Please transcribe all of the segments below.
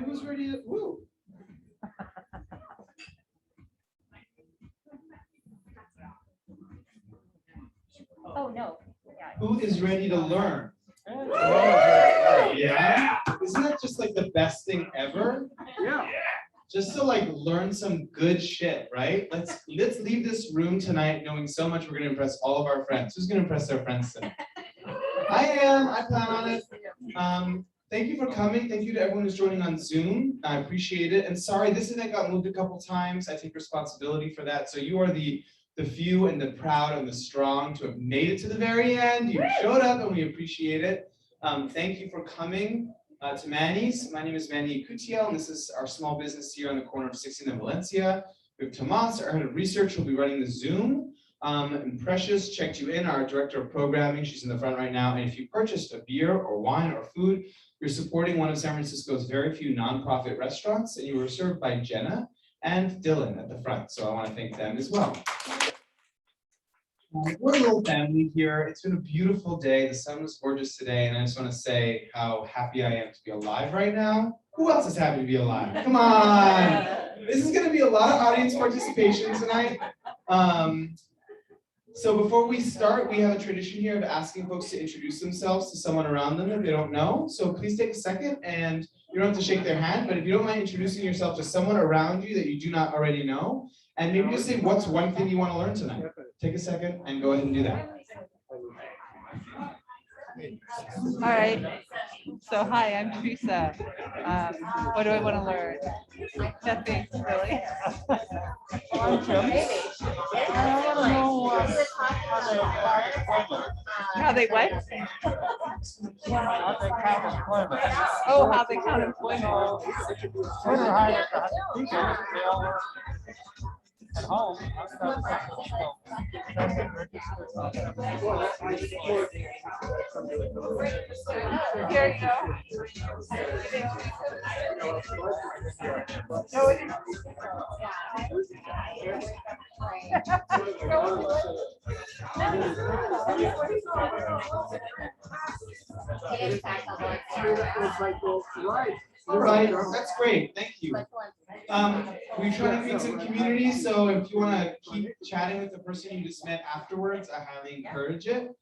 who's ready to, woo. Oh, no. Yeah. Who is ready to learn? Yeah? Isn't that just like the best thing ever? Yeah. Just to like learn some good shit, right? Let's leave this room tonight knowing so much we're gonna impress all of our friends. Who's gonna impress their friends tonight? I am, I plan on it. Thank you for coming. Thank you to everyone who's joining on Zoom. I appreciate it. And sorry, this event got moved a couple times. I take responsibility for that. So you are the few and the proud and the strong to have made it to the very end. You showed up and we appreciate it. Thank you for coming to Manny's. My name is Manny Cutiel, and this is our small business here on the corner of 16th and Valencia. We have Tomas, our head of research, who'll be running the Zoom. And Precious checked you in, our director of programming. She's in the front right now. And if you purchased a beer or wine or food, you're supporting one of San Francisco's very few nonprofit restaurants, and you were served by Jenna and Dylan at the front. So I want to thank them as well. We're a little family here. It's been a beautiful day. The sun was gorgeous today, and I just want to say how happy I am to be alive right now. Who else is happy to be alive? Come on. This is going to be a lot of audience participation tonight. So before we start, we have a tradition here of asking folks to introduce themselves to someone around them if they don't know. So please take a second, and you don't have to shake their hand, but if you don't mind introducing yourself to someone around you that you do not already know, and maybe just say what's one thing you want to learn tonight. Take a second and go ahead and do that. All right. So hi, I'm Teresa. What do I want to learn? Nothing really. I want to know how they what? Oh, how they count employment. At home, Here you go. No, it isn't. All right, that's great. Thank you. We're trying to create some community, so if you want to keep chatting with the person you just met afterwards, I highly encourage it.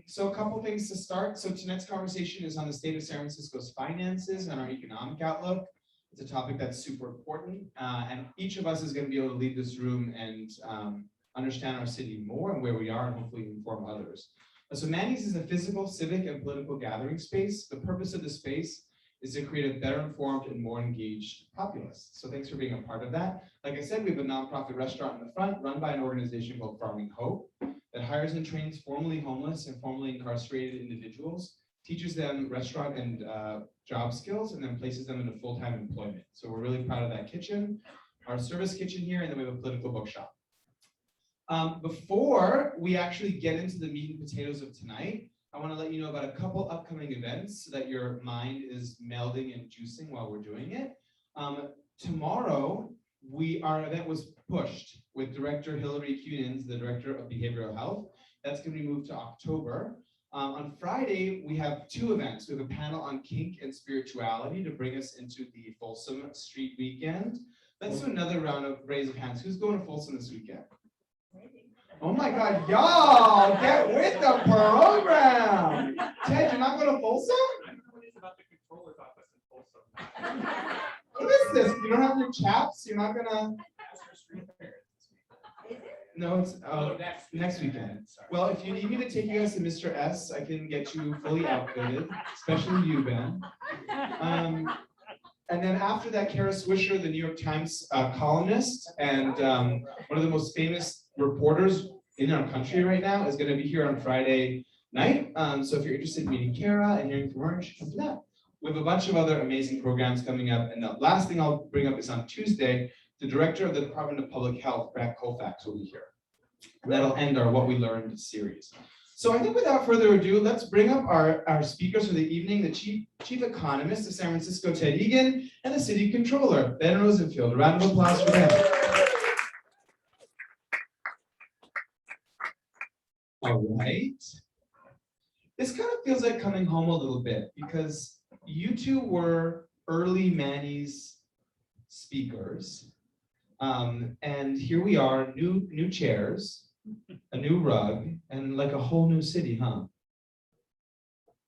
So a couple things to start. So tonight's conversation is on the state of San Francisco's finances and our economic outlook. It's a topic that's super important, and each of us is going to be able to leave this room and understand our city more and where we are, and hopefully inform others. So Manny's is a physical, civic, and political gathering space. The purpose of the space is to create a better informed and more engaged populace. So thanks for being a part of that. Like I said, we have a nonprofit restaurant in the front run by an organization called Farming Hope that hires and trains formerly homeless and formerly incarcerated individuals, teaches them restaurant and job skills, and then places them into full-time employment. So we're really proud of that kitchen, our service kitchen here, and then we have a political bookshop. Before we actually get into the meat and potatoes of tonight, I want to let you know about a couple upcoming events so that your mind is melding and juicing while we're doing it. Tomorrow, our event was pushed with Director Hillary Cunins, the Director of Behavioral Health. That's going to be moved to October. On Friday, we have two events. We have a panel on kink and spirituality to bring us into the Folsom Street weekend. Let's do another round of raise of hands. Who's going to Folsom this weekend? Oh my God, y'all, get with the program. Ted, you're not going to Folsom? I don't know what it is about the controller's office in Folsom. What is this? You don't have your chaps? You're not going to? No, it's next weekend. Well, if you need me to take you guys to Mr. S, I can get you fully outfitted, especially you, Ben. And then after that, Kara Swisher, the New York Times columnist and one of the most famous reporters in our country right now, is going to be here on Friday night. So if you're interested in meeting Kara and hearing from her, you should come to that. We have a bunch of other amazing programs coming up. And the last thing I'll bring up is on Tuesday, the director of the Department of Public Health, Brad Colfax, will be here. And that'll end our What We Learned series. So I think without further ado, let's bring up our speakers for the evening, the Chief Economist of San Francisco, Ted Egan, and the City Controller, Ben Rosenfield. A round of applause for them. All right. This kind of feels like coming home a little bit because you two were early Manny's speakers. And here we are, new chairs, a new rug, and like a whole new city, huh?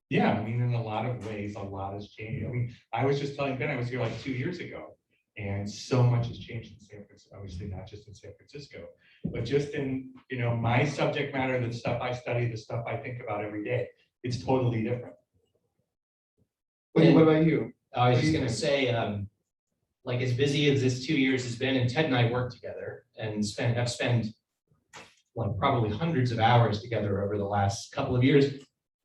Yeah, I mean, in a lot of ways, a lot has changed. I mean, I was just telling Ben, I was here like 2 years ago, and so much has changed in San Francisco. Obviously, not just in San Francisco, but just in, you know, my subject matter, the stuff I study, the stuff I think about every day. It's totally different. What about you? I was just gonna say, like as busy as this 2 years has been, and Ted and I worked together and have spent like probably hundreds of hours together over the last couple of years.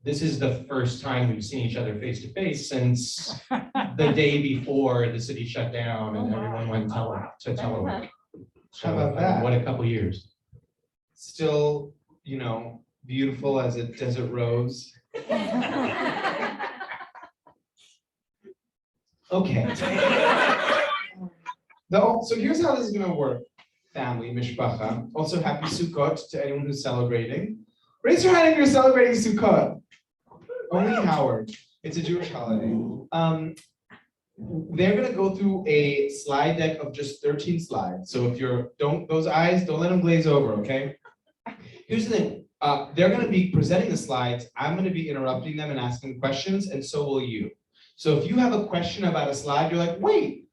This is the first time we've seen each other face to face since the day before the city shut down and everyone went to telework. How about that? What a couple years. Still, you know, beautiful as a desert rose. Okay. So here's how this is gonna work, family, mishpacha. Also, happy Sukkot to anyone who's celebrating. Raise your hand if you're celebrating Sukkot. Only Howard. It's a Jewish holiday. They're gonna go through a slide deck of just 13 slides. So if those eyes, don't let them glaze over, okay? Here's the thing. They're gonna be presenting the slides. I'm gonna be interrupting them and asking questions, and so will you. So if you have a question about a slide, you're like, wait,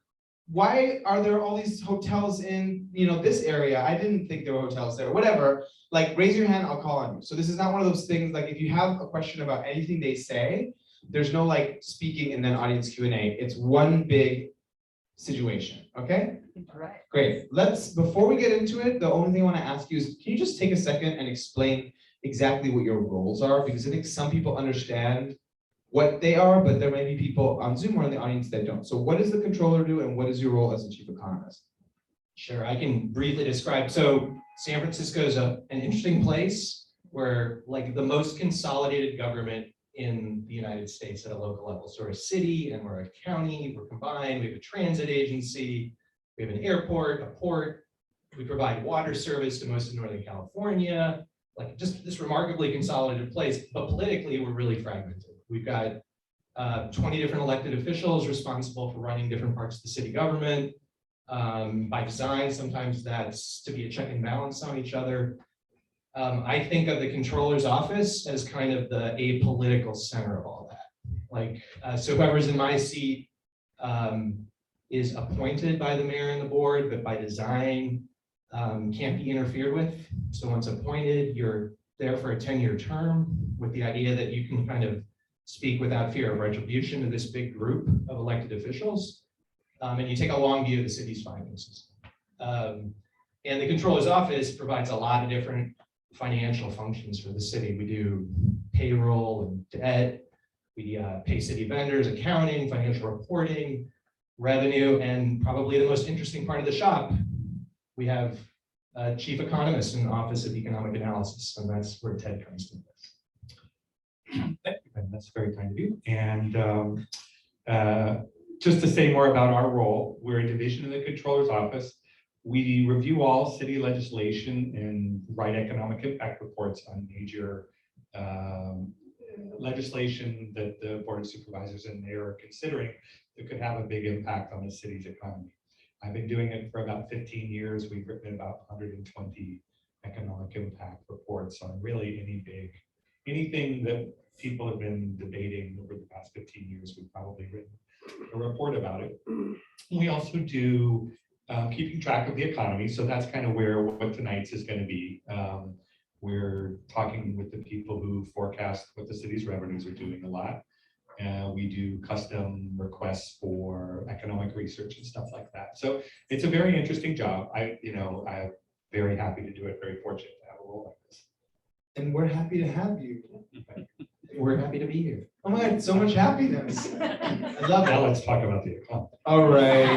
why are there all these hotels in, you know, this area? I didn't think there were hotels there, whatever. Like, raise your hand, I'll call on you. So this is not one of those things, like if you have a question about anything they say, there's no like speaking and then audience Q&A. It's one big situation, okay? Right. Great. Before we get into it, the only thing I want to ask you is, can you just take a second and explain exactly what your roles are? Because I think some people understand what they are, but there may be people on Zoom or in the audience that don't. So what does the controller do, and what is your role as the chief economist? Sure, I can briefly describe. So San Francisco is an interesting place where like the most consolidated government in the United States at a local level. So we're a city and we're a county, we're combined, we have a transit agency, we have an airport, a port, we provide water service to most of Northern California, like just this remarkably consolidated place, but politically we're really fragmented. We've got 20 different elected officials responsible for running different parts of the city government. By design, sometimes that's to be a check and balance on each other. I think of the controller's office as kind of the apolitical center of all that. Like, so whoever's in my seat is appointed by the mayor and the board, but by design can't be interfered with. So once appointed, you're there for a 10-year term with the idea that you can kind of speak without fear of retribution to this big group of elected officials. And you take a long view of the city's finances. And the controller's office provides a lot of different financial functions for the city. We do payroll and debt, we pay city vendors, accounting, financial reporting, revenue, and probably the most interesting part of the shop, we have a chief economist in the Office of Economic Analysis, and that's where Ted comes into this. Thank you, Ben. That's very kind of you. And just to say more about our role, we're a division of the controller's office. We review all city legislation and write economic impact reports on major legislation that the Board of Supervisors and Mayor are considering that could have a big impact on the city's economy. I've been doing it for about 15 years. We've written about 120 economic impact reports on really anything that people have been debating over the past 15 years. We've probably written a report about it. We also do keeping track of the economy. So that's kind of what tonight's is going to be. We're talking with the people who forecast what the city's revenues are doing a lot. We do custom requests for economic research and stuff like that. So it's a very interesting job. I'm very happy to do it, very fortunate to have a role like this. And we're happy to have you. We're happy to be here. Oh my God, so much happiness. I love Now it. let's talk about the economy. All right,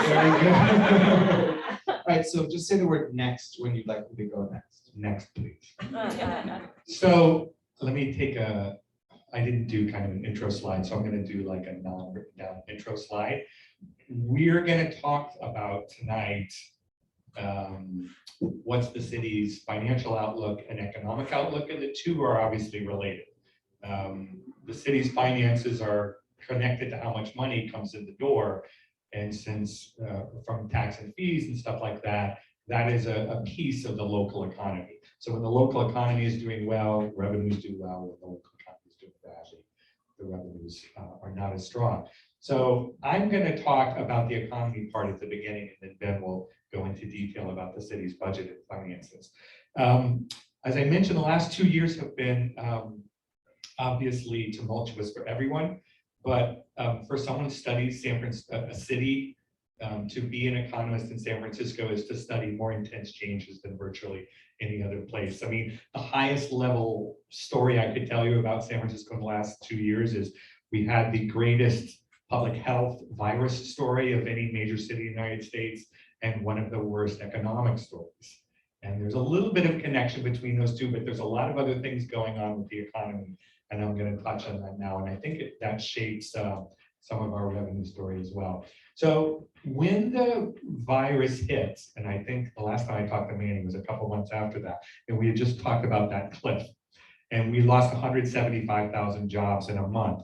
very good. All right, so just say the word next when you'd like me to go next. Next, please. So let me take I didn't do kind of an intro slide, so I'm going to do like a non-written down intro slide. We're going to talk about tonight what's the city's financial outlook and economic outlook, and the two are obviously related. The city's finances are connected to how much money comes in the door. And since from tax and fees and stuff like that, that is a piece of the local economy. So when the local economy is doing well, revenues do well. When the local economy is doing badly, the revenues are not as strong. So I'm going to talk about the economy part at the beginning, and then Ben will go into detail about the city's budget and finances. As I mentioned, the last 2 years have been obviously tumultuous for everyone, but for someone who studies a city, to be an economist in San Francisco is to study more intense changes than virtually any other place. I mean, the highest level story I could tell you about San Francisco in the last 2 years is we had the greatest public health virus story of any major city in the United States and one of the worst economic stories. And there's a little bit of connection between those two, but there's a lot of other things going on with the economy. And I'm going to touch on that now. And I think that shapes some of our revenue story as well. So when the virus hits, and I think the last time I talked to Manny was a couple months after that, and we had just talked about that cliff, and we lost 175,000 jobs in a month.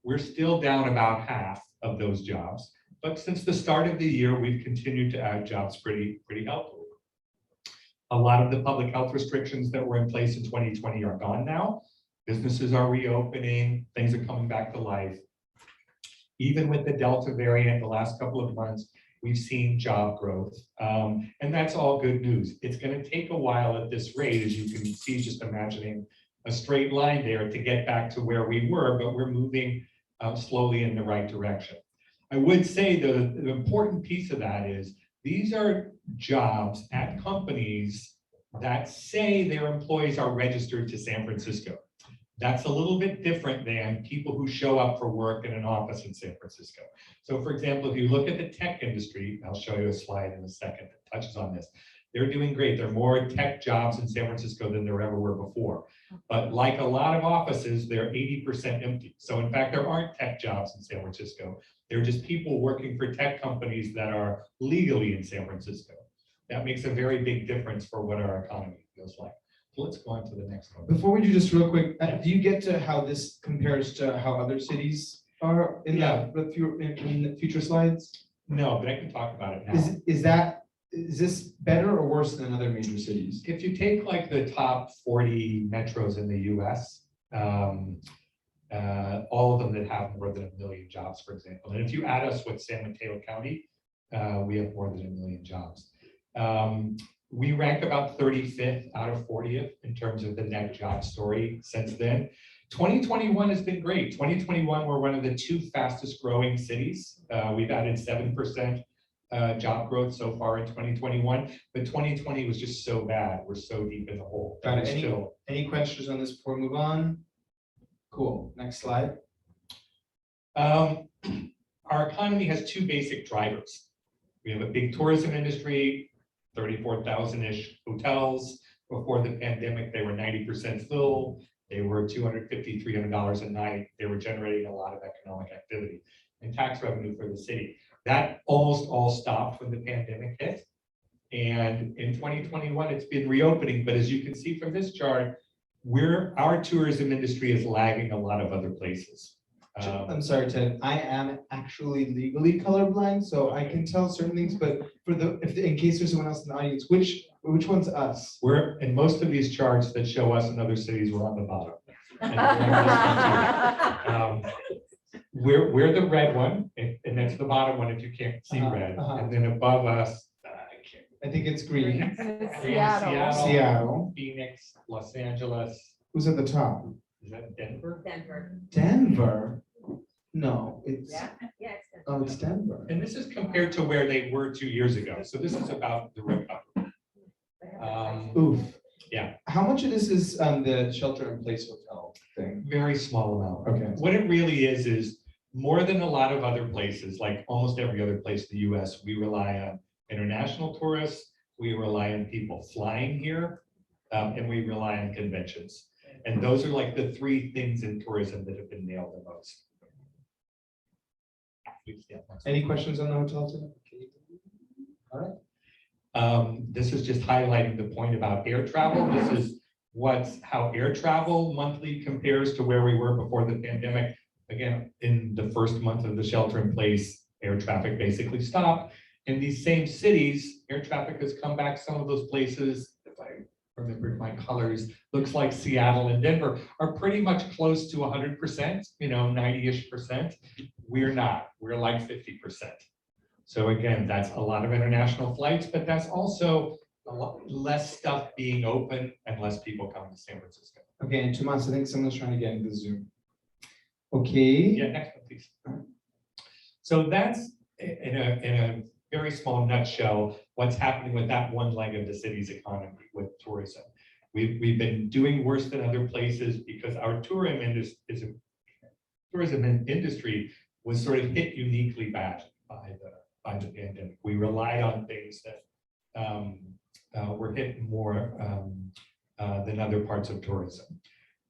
We're still down about half of those jobs, but since the start of the year, we've continued to add jobs pretty healthily. A lot of the public health restrictions that were in place in 2020 are gone now. Businesses are reopening, things are coming back to life. Even with the Delta variant, the last couple of months, we've seen job growth, and that's all good news. It's going to take a while at this rate, as you can see, just imagining a straight line there to get back to where we were, but we're moving slowly in the right direction. I would say the important piece of that is these are jobs at companies that say their employees are registered to San Francisco. That's a little bit different than people who show up for work in an office in San Francisco. So for example, if you look at the tech industry, I'll show you a slide in a second that touches on this. They're doing great. There are more tech jobs in San Francisco than there ever were before. But like a lot of offices, they're 80% empty. So in fact, there aren't tech jobs in San Francisco. They're just people working for tech companies that are legally in San Francisco. That makes a very big difference for what our economy feels like. So let's go on to the next one. Before we do just real quick, do you get to how this compares to how other cities are in the future slides? No, but I can talk about it now. Is this better or worse than other major cities? If you take like the top 40 metros in the US, all of them that have more than 1 million jobs, for example. And if you add us with San Mateo County, we have more than 1 million jobs. We rank about 35th out of 40th in terms of the net job story since then. 2021 has been great. 2021, we're one of the 2 fastest growing cities. We've added 7% job growth so far in 2021, but 2020 was just so bad. We're so deep in the hole. Got it. Any questions on this before we move on? Cool. Next slide. Our economy has 2 basic drivers. We have a big tourism industry, 34,000-ish hotels. Before the pandemic, they were 90% full. They were $250, $300 a night. They were generating a lot of economic activity and tax revenue for the city. That almost all stopped when the pandemic hit. And in 2021, it's been reopening. But as you can see from this chart, our tourism industry is lagging a lot of other places. I'm sorry, Ted. I am actually legally colorblind, so I can tell certain things. But in case there's someone else in the audience, which one's us? We're in most of these charts that show us in other cities. We're on the bottom. We're the red one, and that's the bottom one if you can't see red. And then above us, I think it's green. Seattle, Phoenix, Los Angeles. Who's at the top? Is that Denver? Denver? No, it's Yeah, it's good. oh, it's Denver. And this is compared to where they were 2 years ago. So this is about the recovery. Oof. Yeah. How much of this is the shelter-in-place hotel thing? Very small amount. Okay. What it really is more than a lot of other places, like almost every other place in the US, we rely on international tourists, we rely on people flying here, and we rely on conventions. And those are like the 3 things in tourism that have been nailed the most. Any questions on the hotel today? All right. This is just highlighting the point about air travel. This is how air travel monthly compares to where we were before the pandemic. Again, in the first month of the shelter in place, air traffic basically stopped. In these same cities, air traffic has come back. Some of those places, if I remember my colors, looks like Seattle and Denver are pretty much close to 100%, 90-ish%. We're not, we're like 50%. So again, that's a lot of international flights, but that's also a lot less stuff being open and less people coming to San Francisco. Okay, and Tomas, I think someone's trying to get into Zoom. Okay. Yeah, next one, please. So that's in a very small nutshell, what's happening with that one leg of the city's economy with tourism. We've been doing worse than other places because our tourism industry was sort of hit uniquely bad by the pandemic. We relied on things that were hit more than other parts of tourism.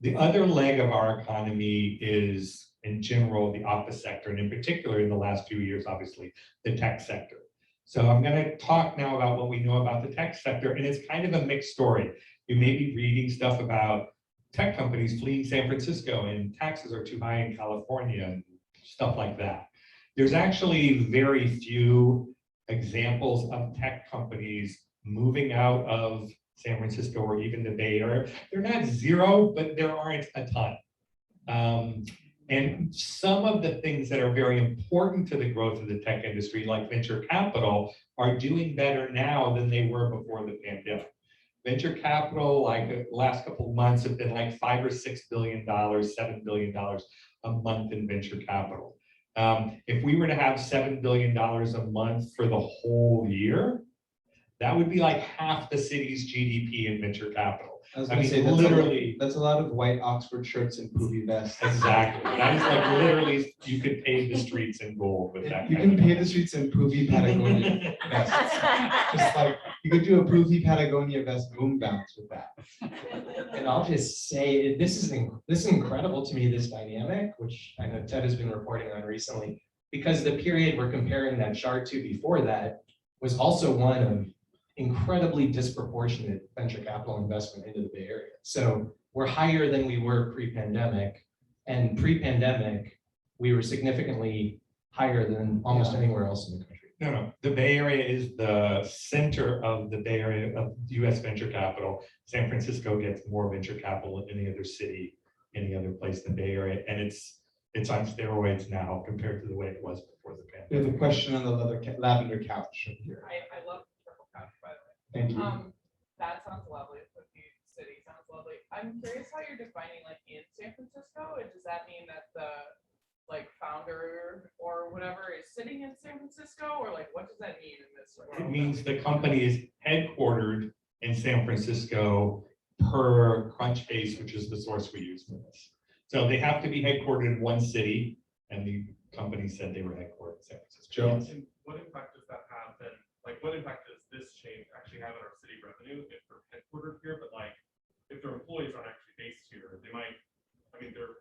The other leg of our economy is, in general, the office sector, and in particular, in the last few years, obviously, the tech sector. So I'm going to talk now about what we know about the tech sector, and it's kind of a mixed story. You may be reading stuff about tech companies fleeing San Francisco, and taxes are too high in California, and stuff like that. There's actually very few examples of tech companies moving out of San Francisco or even the Bay Area. They're not zero, but there aren't a ton. And some of the things that are very important to the growth of the tech industry, like venture capital, are doing better now than they were before the pandemic. Venture capital, like the last couple of months, have been like $5 or $6 billion, $7 billion a month in venture capital. If we were to have $7 billion a month for the whole year, that would be like half the city's GDP in venture capital. I was going to say, that's a lot of white Oxford shirts and poofy vests. Exactly. That is like literally, you could pave the streets in gold with that. You can pave the streets in poofy Patagonia vests. Just like, you could do a poofy Patagonia vest boom bounce with that. And I'll just say, this is incredible to me, this dynamic, which I know Ted has been reporting on recently, because the period we're comparing that chart to before that was also one of incredibly disproportionate venture capital investment into the Bay Area. So we're higher than we were pre-pandemic, and pre-pandemic, we were significantly higher than almost anywhere else in the country. No, the Bay Area is the center of the Bay Area of US venture capital. San Francisco gets more venture capital than any other city, any other place in the Bay Area, and it's on steroids now compared to the way it was before the pandemic. We have a question on the lavender couch over here. I love the purple couch, by the way. Thank you. That sounds lovely. The city sounds lovely. I'm curious how you're defining like in San Francisco. And does that mean that the founder or whatever is sitting in San Francisco, or like what does that mean in this world? It means the company is headquartered in San Francisco per Crunchbase, which is the source we use for this. So they have to be headquartered in one city, and the company said they were headquartered in San Francisco. Joe? And what impact does that have then? Like, what impact does this change actually have on our city revenue if they're headquartered here, but like, if their employees aren't actually based here, they might, they're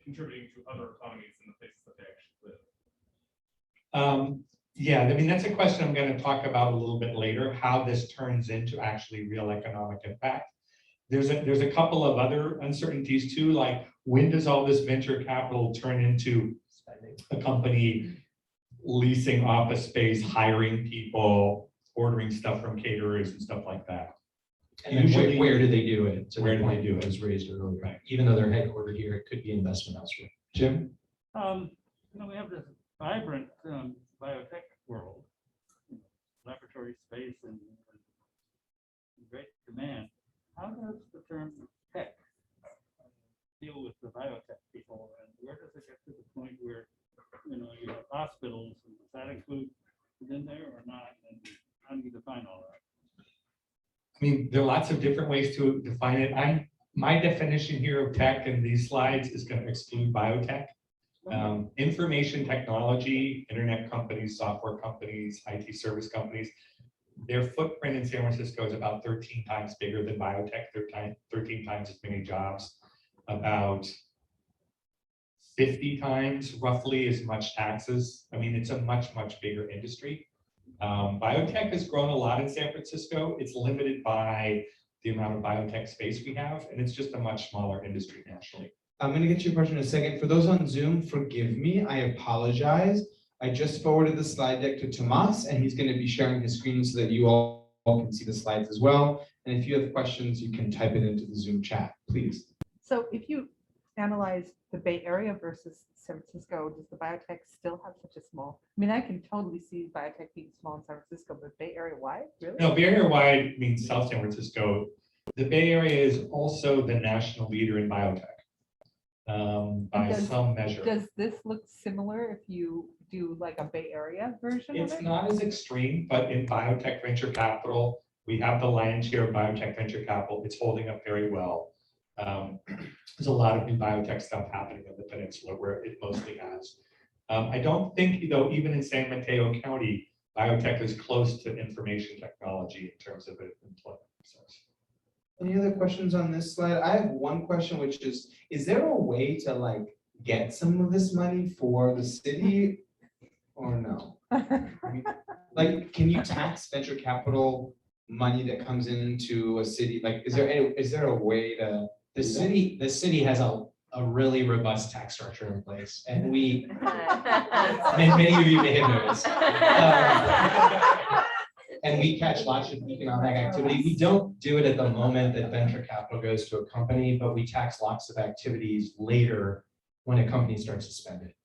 contributing to other economies in the places that they actually live. Yeah, that's a question I'm going to talk about a little bit later, how this turns into actually real economic impact. There's a couple of other uncertainties too, like when does all this venture capital turn into a company leasing office space, hiring people, ordering stuff from caterers and stuff like that. And usually, where do they do it? So where do they do it? Was raised earlier, right? Even though they're headquartered here, it could be investment elsewhere. Jim? We have this vibrant biotech world, laboratory space and great demand. How does the term tech deal with the biotech people, and where does it get to the point where you have hospitals, and does that include within there or not? And how do you define all that? There are lots of different ways to define it. My definition here of tech in these slides is going to exclude biotech. Information technology, internet companies, software companies, IT service companies, their footprint in San Francisco is about 13 times bigger than biotech, 13 times as many jobs, about 50 times roughly as much taxes. It's a much, much bigger industry. Biotech has grown a lot in San Francisco. It's limited by the amount of biotech space we have, and it's just a much smaller industry nationally. I'm gonna get to your question in a second. For those on Zoom, forgive me, I apologize. I just forwarded the slide deck to Tomas, and he's gonna be sharing his screen so that you all can see the slides as well. And if you have questions, you can type it into the Zoom chat, please. So if you analyze the Bay Area versus San Francisco, does the biotech still have such a small? I mean, I can totally see biotech being small in San Francisco, but Bay Area wide, really? No, Bay Area wide means South San Francisco. The Bay Area is also the national leader in biotech by some measure. Does this look similar if you do like a Bay Area version of It's it? not as extreme, but in biotech venture capital, we have the lion's share of biotech venture capital. It's holding up very well. There's a lot of new biotech stuff happening in the peninsula where it mostly has. I don't think, though, even in San Mateo County, biotech is close to information technology in terms of employment. Any other questions on this slide? I have one question, which is there a way to like get some of this money for the city or no? Like, can you tax venture capital money that comes into a city? Like, is there a way to? The city has a really robust tax structure in place, and many of you may have noticed. And we catch lots of economic activity. We don't do it at the moment that venture capital goes to a company, but we tax lots of activities later when a company starts to spend it.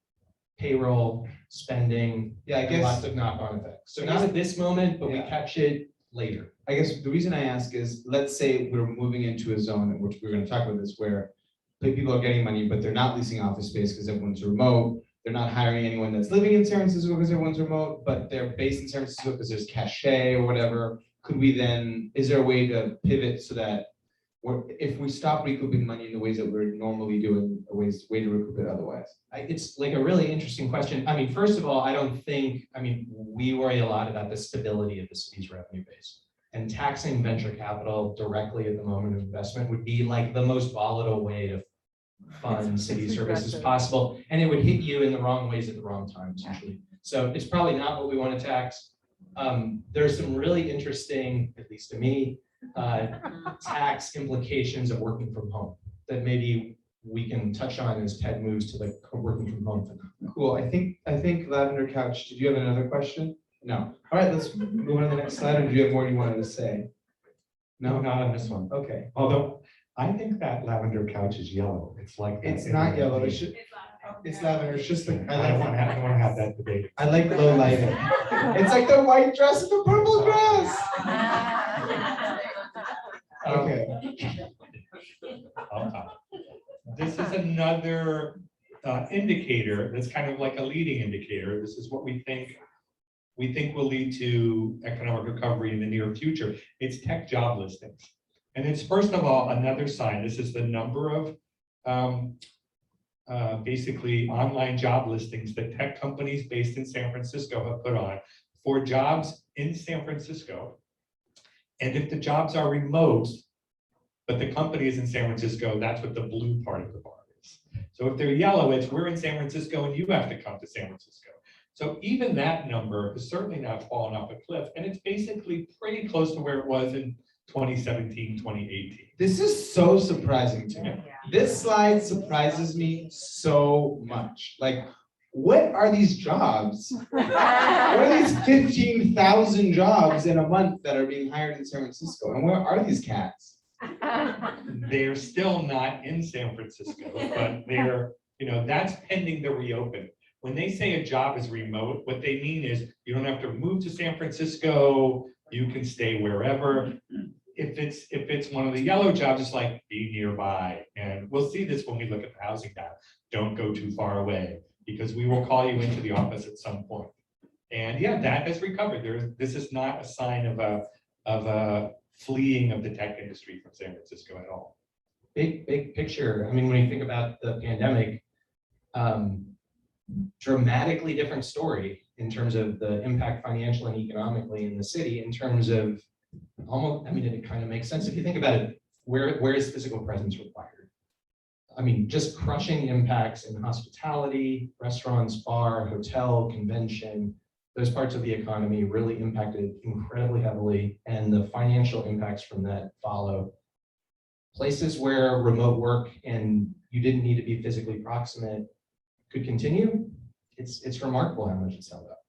Payroll, spending, Yeah, I guess lots of knock-on effects. So not at this moment, but we catch it later. I guess the reason I ask is, let's say we're moving into a zone in which we're going to talk about this, where people are getting money, but they're not leasing office space because everyone's remote. They're not hiring anyone that's living in San Francisco because everyone's remote, but they're based in San Francisco because there's cachet or whatever. Could we then, is there a way to pivot so that if we stop recouping money in the ways that we're normally doing, a way to recoup it otherwise? It's like a really interesting question. I mean, first of all, we worry a lot about the stability of the city's revenue base. And taxing venture capital directly at the moment of investment would be like the most volatile way to fund city services possible. And it would hit you in the wrong ways at the wrong times, usually. So it's probably not what we want to tax. There's some really interesting, at least to me, tax implications of working from home that maybe we can touch on as Ted moves to the working from home phenomenon. Cool. I think Lavender Couch, did you have another question? No. All right, let's move on to the next slide. Or do you have more you wanted to say? No, not on this one. Okay. Although I think that lavender couch is yellow. It's like. It's not yellow. It's lavender. It's just the. I don't want to have that debate. I like low lighting. It's like the white dress and the purple dress. Okay. This is another indicator that's kind of like a leading indicator. This is what we think will lead to economic recovery in the near future. It's tech job listings. And it's, first of all, another sign. This is the number of basically online job listings that tech companies based in San Francisco have put on for jobs in San Francisco. And if the jobs are remote, but the company is in San Francisco, that's what the blue part of the bar is. So if they're yellow, it's we're in San Francisco and you have to come to San Francisco. So even that number is certainly not fallen off a cliff. And it's basically pretty close to where it was in 2017, 2018. This is so surprising to me. This slide surprises me so much. Like, what are these jobs? What are these 15,000 jobs in a month that are being hired in San Francisco? And where are these cats? They're still not in San Francisco, but they're, that's pending the reopen. When they say a job is remote, what they mean is you don't have to move to San Francisco, you can stay wherever. If it's one of the yellow jobs, it's like be nearby. And we'll see this when we look at the housing data. Don't go too far away because we will call you into the office at some point. And yeah, that has recovered. This is not a sign of a fleeing of the tech industry from San Francisco at all. Big picture. I mean, when you think about the pandemic, dramatically different story in terms of the impact financial and economically in the city in terms of almost, I mean, it kind of makes sense if you think about it, where is physical presence required? I mean, just crushing impacts in hospitality, restaurants, bar, hotel, convention, those parts of the economy really impacted incredibly heavily, and the financial impacts from that follow. Places where remote work and you didn't need to be physically proximate could continue, it's remarkable how much it's held up.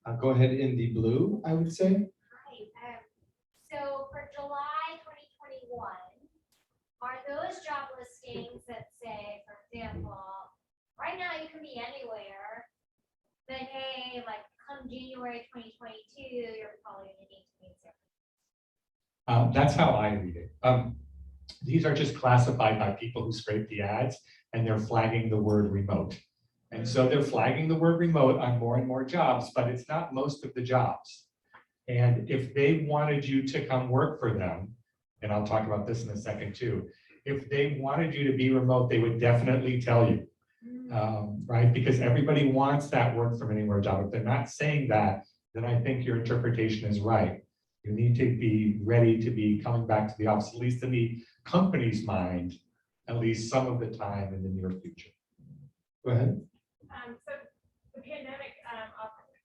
I'll go ahead in the blue, I would say. Hi, so for July 2021, are those job listings that say, for example, right now you can be anywhere, but hey, like come January 2022, you're probably gonna need to be in San Francisco. That's how I read it. These are just classified by people who scrape the ads, and they're flagging the word remote. And so they're flagging the word remote on more and more jobs, but it's not most of the jobs. And if they wanted you to come work for them, and I'll talk about this in a second too, if they wanted you to be remote, they would definitely tell you, right? Because everybody wants that work from anywhere job. If they're not saying that, then I think your interpretation is right. You need to be ready to be coming back to the office, at least in the company's mind, at least some of the time in the near future. Go ahead. So the pandemic,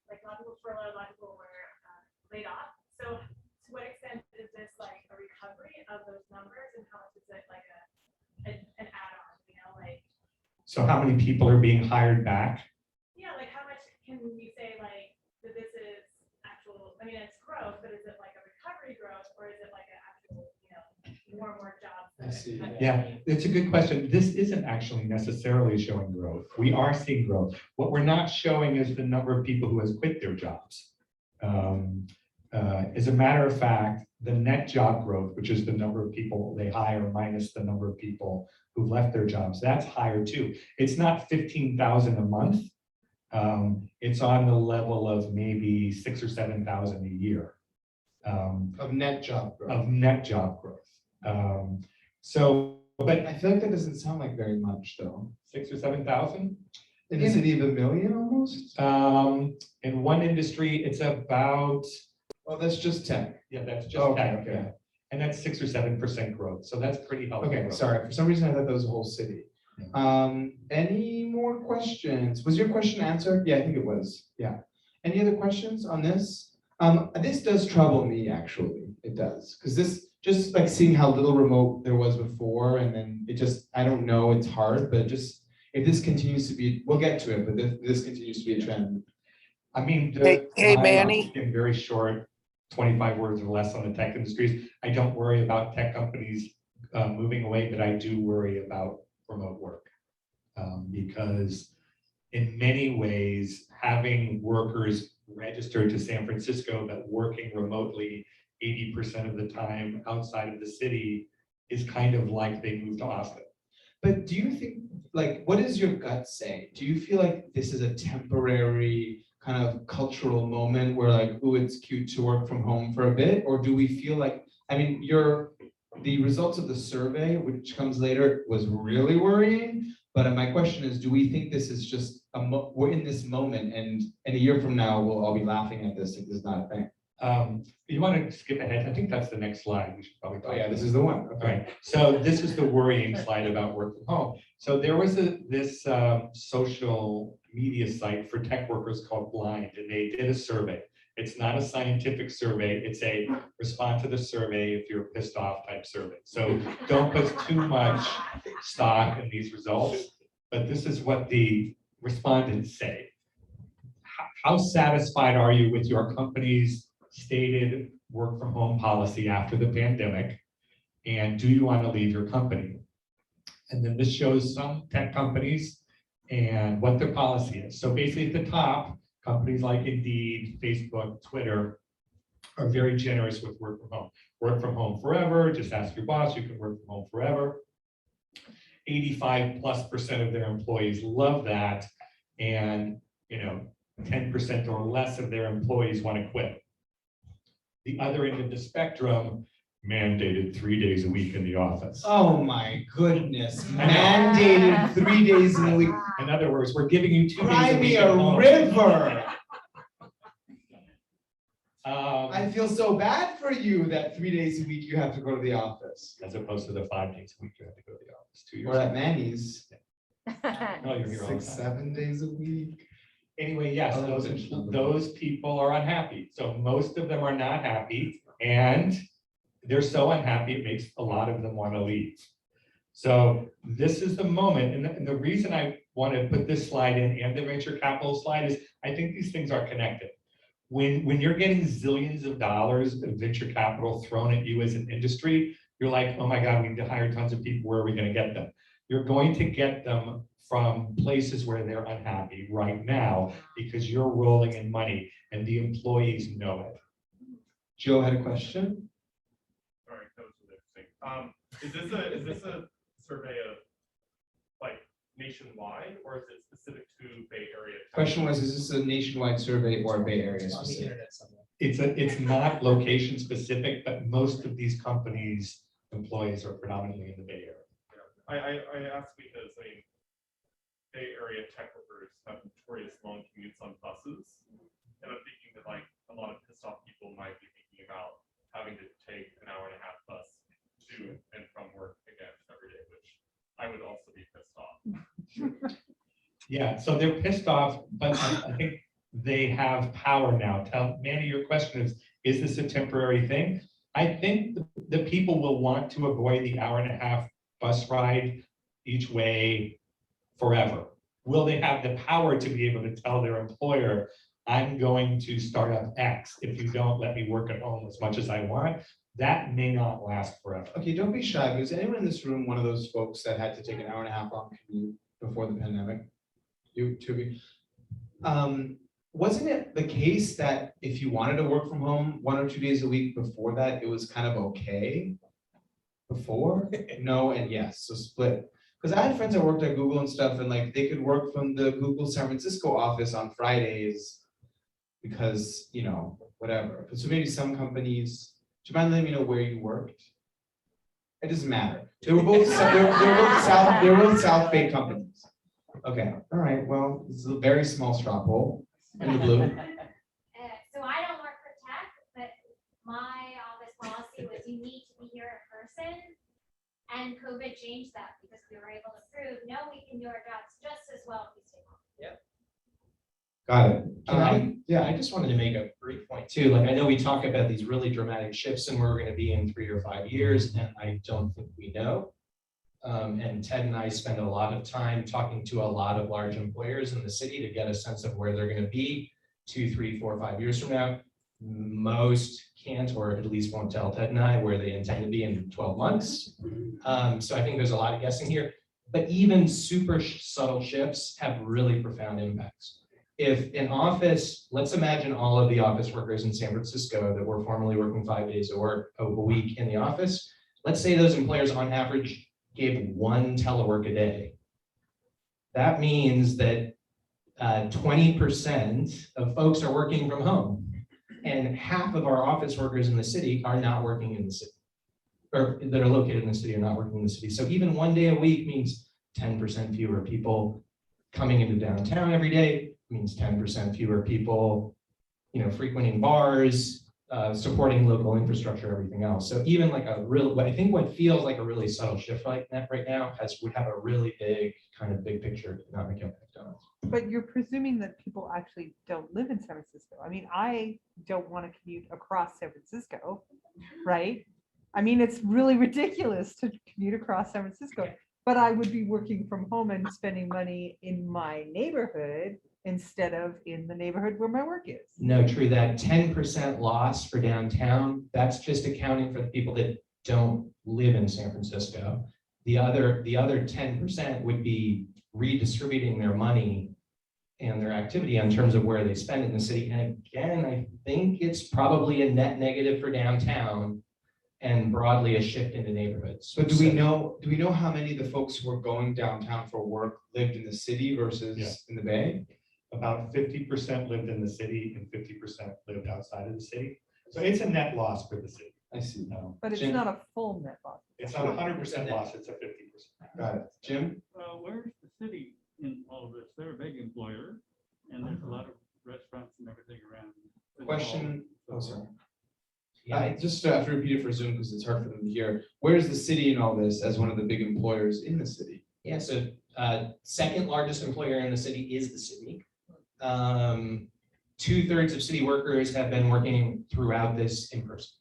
like a lot of people furloughed, a lot of people were laid off. So to what extent is this like a recovery of those numbers, and how much is it like an add-on? You know, like. So how many people are being hired back? Yeah, like how much can we say like that this is actual? I mean, it's growth, but is it like a recovery growth, or is it like an actual, you know, more and more jobs? I see. Yeah, it's a good question. This isn't actually necessarily showing growth. We are seeing growth. What we're not showing is the number of people who has quit their jobs. As a matter of fact, the net job growth, which is the number of people they hire minus the number of people who left their jobs, that's higher too. It's not 15,000 a month. It's on the level of maybe 6,000 or 7,000 a year. Of net job growth. Of net job growth. But I feel like that doesn't sound like very much though. 6,000 or 7,000 In the city of a million almost? in one industry, it's about, Oh, that's just tech. yeah, that's just Okay, tech, okay. yeah. And that's 6 or 7% growth. So that's pretty healthy. Okay, growth. sorry. For some reason, I thought that was a whole city. Any more questions? Was your question answered? Yeah, I think it was. Yeah. Any other questions on this? This does trouble me, actually. It does. Because this, just like seeing how little remote there was before, and then it just, I don't know, it's hard, but just, if this continues to be, we'll get to it, but this continues to be a trend. I mean, Hey, Manny. in very short, 25 words or less on the tech industries. I don't worry about tech companies moving away, but I do worry about remote work because in many ways, having workers registered to San Francisco but working remotely 80% of the time outside of the city is kind of like they moved to Austin. But do you think, like, what does your gut say? Do you feel like this is a temporary kind of cultural moment where like, ooh, it's cute to work from home for a bit? Or do we feel like, I mean, the results of the survey, which comes later, was really worrying. But my question is, do we think this is just, we're in this moment and a year from now, we'll all be laughing at this if this is not a thing? You want to skip ahead? I think that's the next slide. We should probably. Oh yeah, this is the one. Okay. Right. So this is the worrying slide about work from home. So there was this social media site for tech workers called Blind, and they did a survey. It's not a scientific survey. It's a respond to the survey if you're pissed off type survey. So don't put too much stock in these results. But this is what the respondents say. How satisfied are you with your company's stated work from home policy after the pandemic? And do you want to leave your company? And then this shows some tech companies and what their policy is. So basically at the top, companies like Indeed, Facebook, Twitter are very generous with work from home. Work from home forever, just ask your boss, you can work from home forever. 85+% of their employees love that. And 10% or less of their employees want to quit. The other end of the spectrum, mandated 3 days a week in the office. Oh my goodness, mandated 3 days in a week. In other words, we're giving you 2 days Cry a week me at a home. river. I feel so bad for you that 3 days a week you have to go to the office. As opposed to the 5 days a week you have to go to the office. 2 years. Or at Manny's, No, you're here all the 6, time. 7 days a week. Anyway, yes, Oh, that's interesting. those people are unhappy. So most of them are not happy, and they're so unhappy, it makes a lot of them want to leave. So this is the moment, and the reason I want to put this slide in and the venture capital slide is I think these things are connected. When you're getting zillions of dollars of venture capital thrown at you as an industry, you're like, oh my God, we need to hire tons of people. Where are we going to get them? You're going to get them from places where they're unhappy right now because you're rolling in money and the employees know it. Joe had a question. All right, that was really interesting. Is this a survey of like nationwide, or is it specific to Bay Area? Question was, is this a nationwide survey or a Bay Area specific? It's not location specific, but most of these companies' employees are predominantly in the Bay Area. I asked because I mean, Bay Area tech workers have notorious long commutes on buses, and I'm thinking that like a lot of pissed off people might be thinking about having to take an hour-and-a-half bus to and from work again every day, which I would also be pissed off. Yeah, so they're pissed off, but I think they have power now. Tell Manny, your question is this a temporary thing? I think the people will want to avoid the hour-and-a-half bus ride each way forever. Will they have the power to be able to tell their employer, I'm going to start up X if you don't let me work at home as much as I want? That may not last forever. Okay, don't be shy. Was anyone in this room one of those folks that had to take an hour-and-a-half long commute before the pandemic? You, Tubi? Wasn't it the case that if you wanted to work from home 1 or 2 days a week before that, it was kind of okay? Before? No and yes, so split. Because I had friends that worked at Google and stuff, and like they could work from the Google San Francisco office on Fridays because, you know, whatever. So maybe some companies, do you mind letting me know where you worked? It doesn't matter. They were both South Bay companies. Okay, all right, well, this is a very small straw poll in the blue. So I don't work for tech, but my office policy was you need to be here in person. And COVID changed that because we were able to prove, no, we can do our jobs just as well if we stay home. Got it. Yeah, I just wanted to make a brief point too. Like, I know we talk about these really dramatic shifts and where we're going to be in 3 or 5 years, and I don't think we know. And Ted and I spend a lot of time talking to a lot of large employers in the city to get a sense of where they're going to be 2, 3, 4, 5 years from now. Most can't, or at least won't tell Ted and I where they intend to be in 12 months. So I think there's a lot of guessing here, but even super subtle shifts have really profound impacts. If an office, let's imagine all of the office workers in San Francisco that were formerly working 5 days a week in the office, let's say those employers on average gave 1 telework a day. That means that 20% of folks are working from home. And half of our office workers in the city are not working in the city, or that are located in the city are not working in the city. So even 1 day a week means 10% fewer people coming into downtown every day, means 10% fewer people, you know, frequenting bars, supporting local infrastructure, everything else. So even like a real, I think what feels like a really subtle shift like that right now would have a really big kind of big picture economic impact on us. But you're presuming that people actually don't live in San Francisco. I mean, I don't want to commute across San Francisco, right? I mean, it's really ridiculous to commute across San Francisco, but I would be working from home and spending money in my neighborhood instead of in the neighborhood where my work is. No, true. That 10% loss for downtown, that's just accounting for the people that don't live in San Francisco. The other 10% would be redistributing their money and their activity in terms of where they spend it in the city. And again, I think it's probably a net negative for downtown and broadly a shift into neighborhoods. But do we know how many of the folks who are going downtown for work lived in the city versus in the Bay? About 50% lived in the city and 50% lived outside of the city. So it's a net loss for the city. I see. But it's Jim? not a full net loss. It's not 100% loss, it's a 50%. Got it. Jim? Where's the city in all of this? They're a big employer, and there's a lot of restaurants and everything around. Question. Oh, sorry. Yeah, Just have to repeat it for Zoom because it's hard for them to hear. Where's the city in all this as one of the big employers in the city? yeah, so second largest employer in the city is the city. 2/3 of city workers have been working throughout this in person.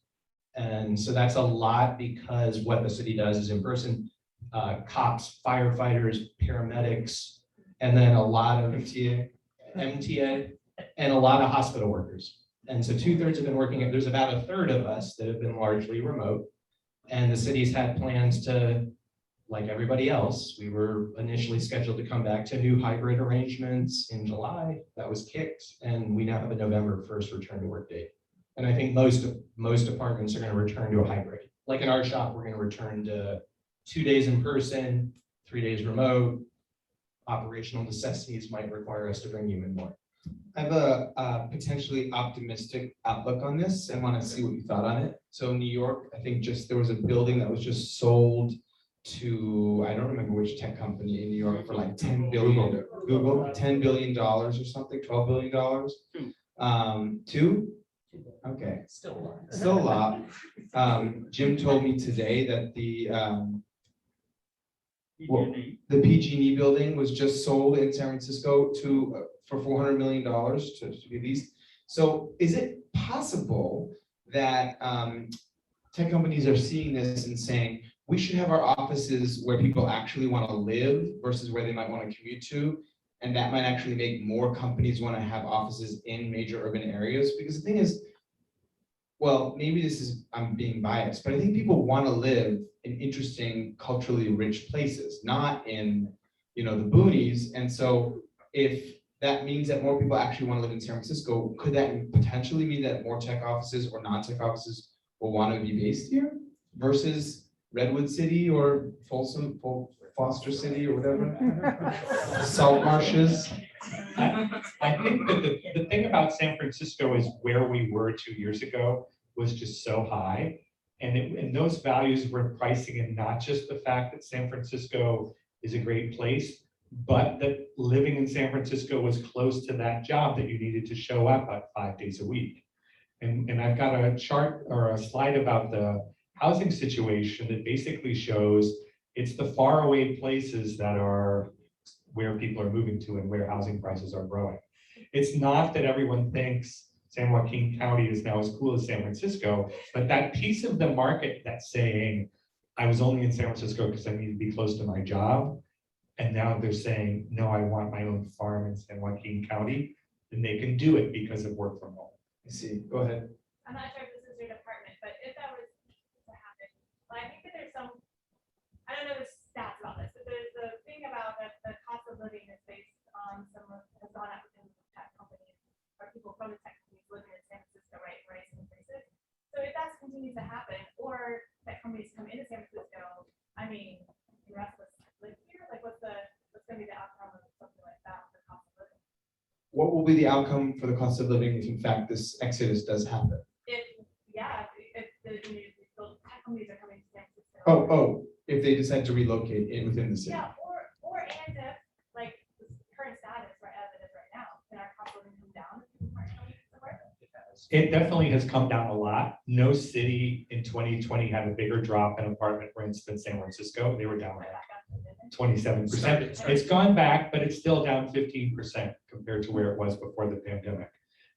And so that's a lot because what the city does is in person. cops, firefighters, paramedics, and then a lot of MTA, and a lot of hospital workers. And so 2/3 have been working, there's about 1/3 of us that have been largely remote. And the city's had plans to, like everybody else, we were initially scheduled to come back to new hybrid arrangements in July. That was kicked, and we now have a November 1st return to work date. And I think most departments are going to return to a hybrid. Like in our shop, we're going to return to 2 days in person, 3 days remote. Operational necessities might require us to bring you in more. I have a potentially optimistic outlook on this and want to see what you thought on it. So in New York, I think there was a building that was just sold to, I don't remember which tech company in New York for like 10 billion, Google, $10 billion or something, $12 billion. Two? Okay. Still a lot. Jim told me today that the PG&E building was just sold in San Francisco for $400 million to be leased. So is it possible that tech companies are seeing this and saying, we should have our offices where people actually want to live versus where they might want to commute to, and that might actually make more companies want to have offices in major urban areas? Because the thing is, well, maybe I'm being biased, but I think people want to live in interesting, culturally rich places, not in, the boonies. And so if that means that more people actually want to live in San Francisco, could that potentially mean that more tech offices or non-tech offices will want to be based here versus Redwood City or Folsom, Foster City or whatever? Salt marshes. I think that the thing about San Francisco is where we were 2 years ago was just so high. And those values were pricing in not just the fact that San Francisco is a great place, but that living in San Francisco was close to that job that you needed to show up at 5 days a week. And I've got a chart or a slide about the housing situation that basically shows it's the faraway places that are where people are moving to and where housing prices are growing. It's not that everyone thinks San Joaquin County is now as cool as San Francisco, but that piece of the market that's saying, I was only in San Francisco because I need to be close to my job, and now they're saying, no, I want my own farm in San Joaquin County, then they can do it because of work from home. I see. Go ahead. I'm not sure if this is your department, but if that was to happen, well, I think that there's some, I don't know the stats about this, but there's the thing about that the cost of living is based on has gone up within tech companies, or people from the tech companies living in San Francisco, right, rising prices. So if that continues to happen, or tech companies come into San Francisco, I mean, the rest of us live here, like what's going to be the outcome of something like that with the cost of living? What will be the outcome for the cost of living if in fact this exodus does happen? If the tech companies are coming to San Francisco. Oh, if they decide to relocate within the city. Yeah, or and if like the current status, right, as it is right now, can our cost of living come down if people aren't coming somewhere? It definitely has come down a lot. No city in 2020 had a bigger drop in apartment rents than San Francisco. They were down like 27%. It's gone back, but it's still down 15% compared to where it was before the pandemic.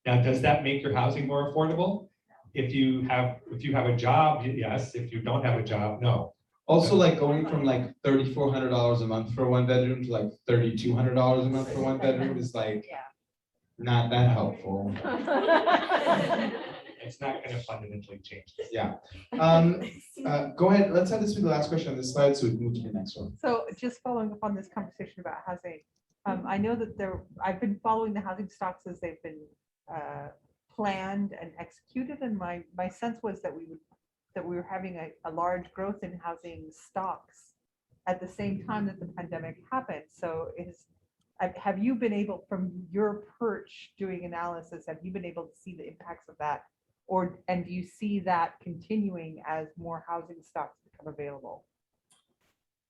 Now, does that make your housing more affordable? If you have a job, yes. If you don't have a job, no. Also, like going from like $3,400 a month for one bedroom to like $3,200 a month for one bedroom is like not that helpful. It's not going to fundamentally change. Yeah. Go ahead. Let's have this be the last question on this slide so we can move to the next one. So just following up on this conversation about housing, I know that I've been following the housing stocks as they've been planned and executed, and my sense was that we were having a large growth in housing stocks at the same time that the pandemic happened. So have you been able, from your perch doing analysis, have you been able to see the impacts of that? And do you see that continuing as more housing stocks become available?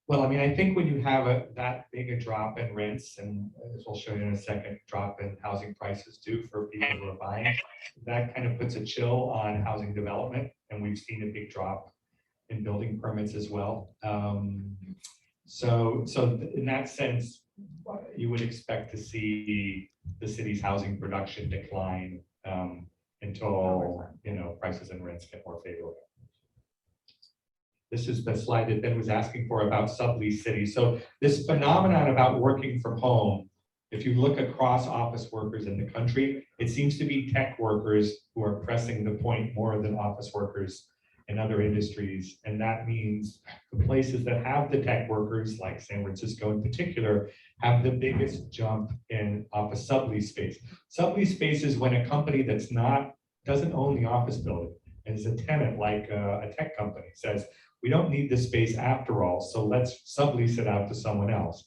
Well, I mean, I think when you have that big a drop in rents, and as we'll show you in a second, drop in housing prices too for people who are buying, that kind of puts a chill on housing development. And we've seen a big drop in building permits as well. So in that sense, you would expect to see the city's housing production decline until prices and rents get more favorable. This is the slide that Ben was asking for about sublease cities. So this phenomenon about working from home, if you look across office workers in the country, it seems to be tech workers who are pressing the point more than office workers in other industries. And that means the places that have the tech workers, like San Francisco in particular, have the biggest jump in office sublease space. Sublease space is when a company that's doesn't own the office building and is a tenant like a tech company says, we don't need this space after all, so let's sublease it out to someone else.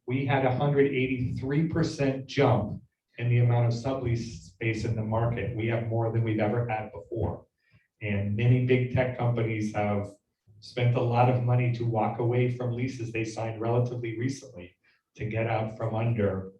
We had 183% jump in the amount of sublease space in the market. We have more than we've ever had before. And many big tech companies have spent a lot of money to walk away from leases they signed relatively recently to get out from under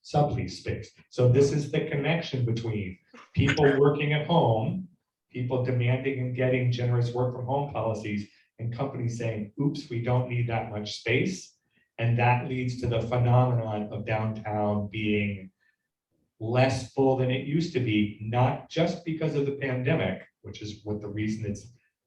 sublease space. So this is the connection between people working at home, people demanding and getting generous work from home policies, and companies saying, oops, we don't need that much space. And that leads to the phenomenon of downtown being less full than it used to be, not just because of the pandemic, which is what the reason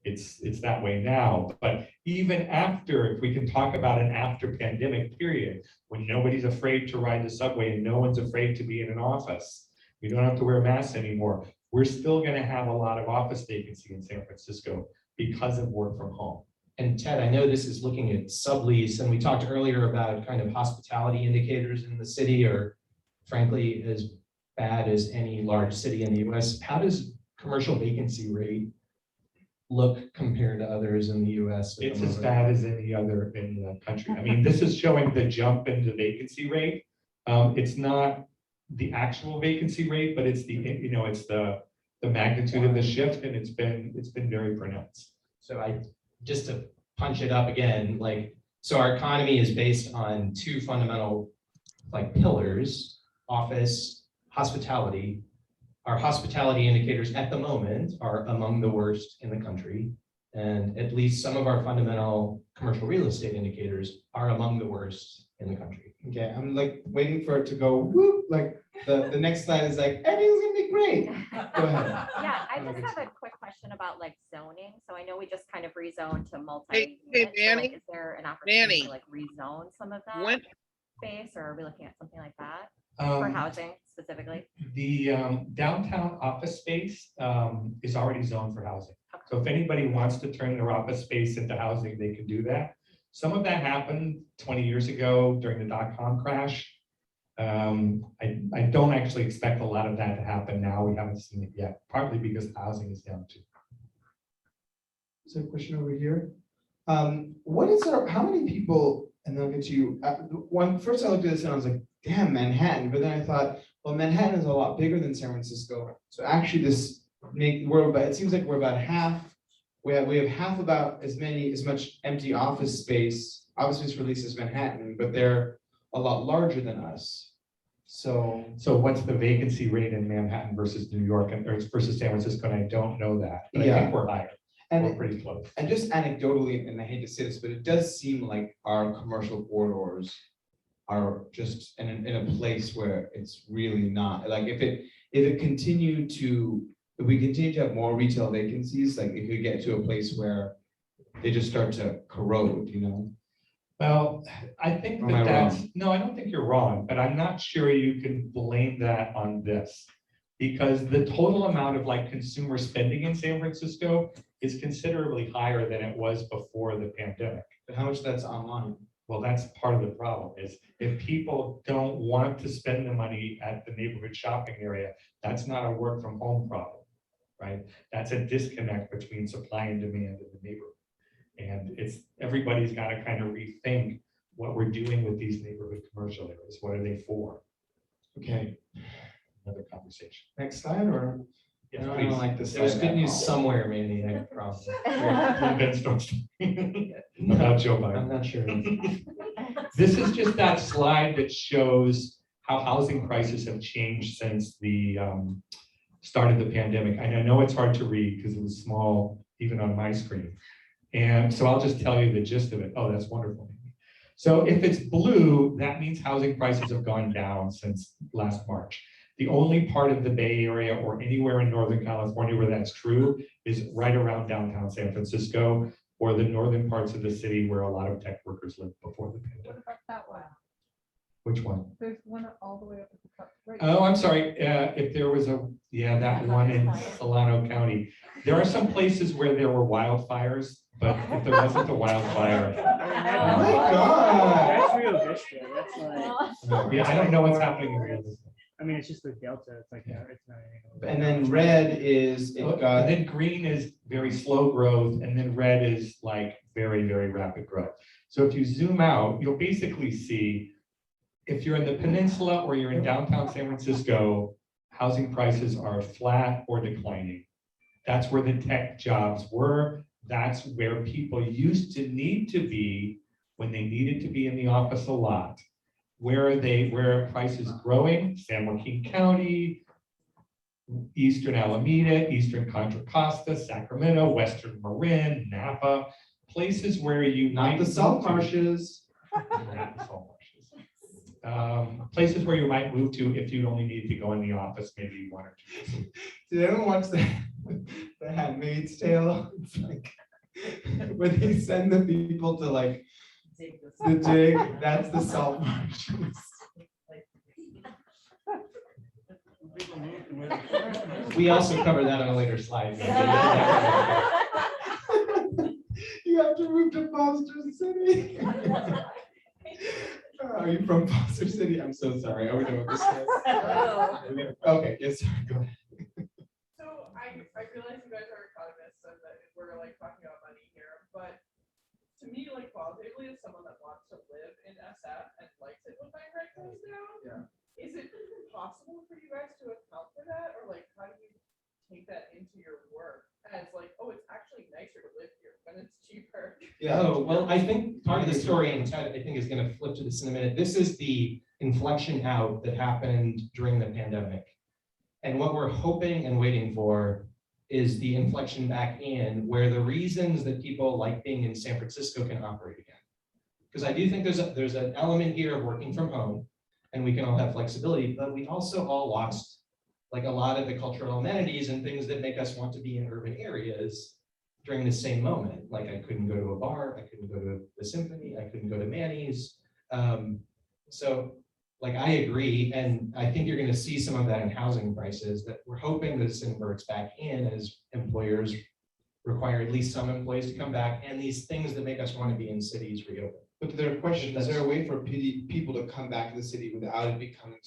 it's that way now, but even after, if we can talk about an after pandemic period, when nobody's afraid to ride the subway and no one's afraid to be in an office, we don't have to wear masks anymore, we're still going to have a lot of office vacancy in San Francisco because of work from home. And Ted, I know this is looking at sublease, and we talked earlier about kind of hospitality indicators in the city are frankly as bad as any large city in the US. How does commercial vacancy rate look compared to others in the US? It's as bad as any other in the country. I mean, this is showing the jump in the vacancy rate. It's not the actual vacancy rate, but it's it's the magnitude of the shift, and it's been very pronounced. So just to punch it up again, so our economy is based on two fundamental pillars: office, hospitality. Our hospitality indicators at the moment are among the worst in the country. And at least some of our fundamental commercial real estate indicators are among the worst in the country. Okay, I'm waiting for it to go whoop, the next slide is everything's gonna be great. Go ahead. Yeah, I just have a quick question about zoning. So I know we just kind of rezoned to multi. Hey, Manny. Is there an opportunity Manny. to rezone some of that When, space, or are we looking at something like that for housing specifically? The downtown office space is already zoned for housing. So if anybody wants to turn their office space into housing, they can do that. Some of that happened 20 years ago during the dot-com crash. I don't actually expect a lot of that to happen now. We haven't seen it yet, partly because housing is down too. Is there a question over here? How many people, and then I'll get to you. First I looked at this and I was like, damn, Manhattan. But then I thought, well, Manhattan is a lot bigger than San Francisco. So actually it seems like we're about half. We have half about as much empty office space for lease as Manhattan, but they're a lot larger than us. So what's the vacancy rate in Manhattan versus New York or versus San Francisco? And I don't know that, but I think we're higher. We're pretty close. And just anecdotally, and I hate to say this, but it does seem like our commercial corridors are just in a place where it's really not. If we continue to have more retail vacancies, it could get to a place where they just start to corrode, Well, I think Am I wrong? No, I don't think you're wrong, but I'm not sure you can blame that on this. Because the total amount of consumer spending in San Francisco is considerably higher than it was before the pandemic. But how much that's online? Well, that's part of the problem is if people don't want to spend the money at the neighborhood shopping area, that's not a work from home problem, right? That's a disconnect between supply and demand in the neighborhood. And everybody's got to kind of rethink what we're doing with these neighborhood commercial areas. What are they for? Okay, Another conversation. next slide or? Yes, I don't please. like this. There's good news somewhere, Manny, I promise. When Ben starts about Joe Biden. I'm not sure. This is just that slide that shows how housing prices have changed since the start of the pandemic. And I know it's hard to read because it was small, even on my screen. And so I'll just tell you the gist of it. Oh, that's wonderful. So if it's blue, that means housing prices have gone down since last March. The only part of the Bay Area or anywhere in Northern California where that's true is right around downtown San Francisco. or the northern parts of the city where a lot of tech workers lived before the What pandemic. about that one? Which one? There's one all the way up at the top. right. Oh, I'm sorry. If there was that one in Solano County. There are some places where there were wildfires, but if there wasn't a wildfire, Oh my God. That's Rio Vista. That's like, yeah, I don't know what's happening in Rio Vista. I mean, it's just the delta. It's like, it's not anything. And then red is, it And got, then green is very slow growth, and then red is like very, very rapid growth. So if you zoom out, you'll basically see if you're in the peninsula or you're in downtown San Francisco, housing prices are flat or declining. That's where the tech jobs were. That's where people used to need to be when they needed to be in the office a lot. Where are prices growing? San Joaquin County, Eastern Alameda, Eastern Contra Costa, Sacramento, Western Marin, Napa, places where you not might the salt move to. marshes. Not the salt marshes. Places where you might move to if you only need to go in the office maybe 1 or 2 days. Did anyone watch the Handmaid's Tale? It's like when they send the people to like the dig, that's the salt marshes. We also cover that on a later slide. You have to move to Foster City. Are you from Foster City? I'm so sorry. Are we doing this? Okay, yes, sorry, go ahead. So I realize you guys are economists and that we're like talking about money here, but to me, like qualitatively, as someone that wants to live in SF and likes it when my rent goes down, is it possible for you guys to account for that, or like how do you take that into your work as like, oh, it's actually nicer to live here when it's cheaper? Yeah. Oh, well, I think part of the story, and Ted, I think, is going to flip to this in a minute. This is the inflection out that happened during the pandemic. And what we're hoping and waiting for is the inflection back in where the reasons that people like being in San Francisco can operate again. Because I do think there's an element here of working from home and we can all have flexibility, but we also all lost like a lot of the cultural amenities and things that make us want to be in urban areas during the same moment. Like I couldn't go to a bar, I couldn't go to the symphony, I couldn't go to Manny's. So like I agree, and I think you're going to see some of that in housing prices that we're hoping this inverts back in as employers require at least some employees to come back and these things that make us want to be in cities reopen. But there are questions, is there a way for people to come back to the city without it becoming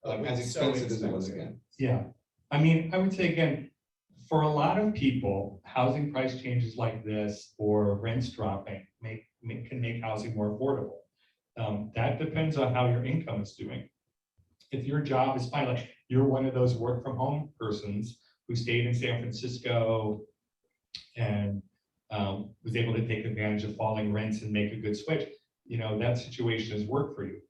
like as expensive as it was again? Yeah, I mean, I would say again, for a lot of people, housing price changes like this or rents dropping can make housing more affordable. That depends on how your income is doing. If your job is fine, like you're one of those work from home persons who stayed in San Francisco and was able to take advantage of falling rents and make a good switch, that situation has worked for you.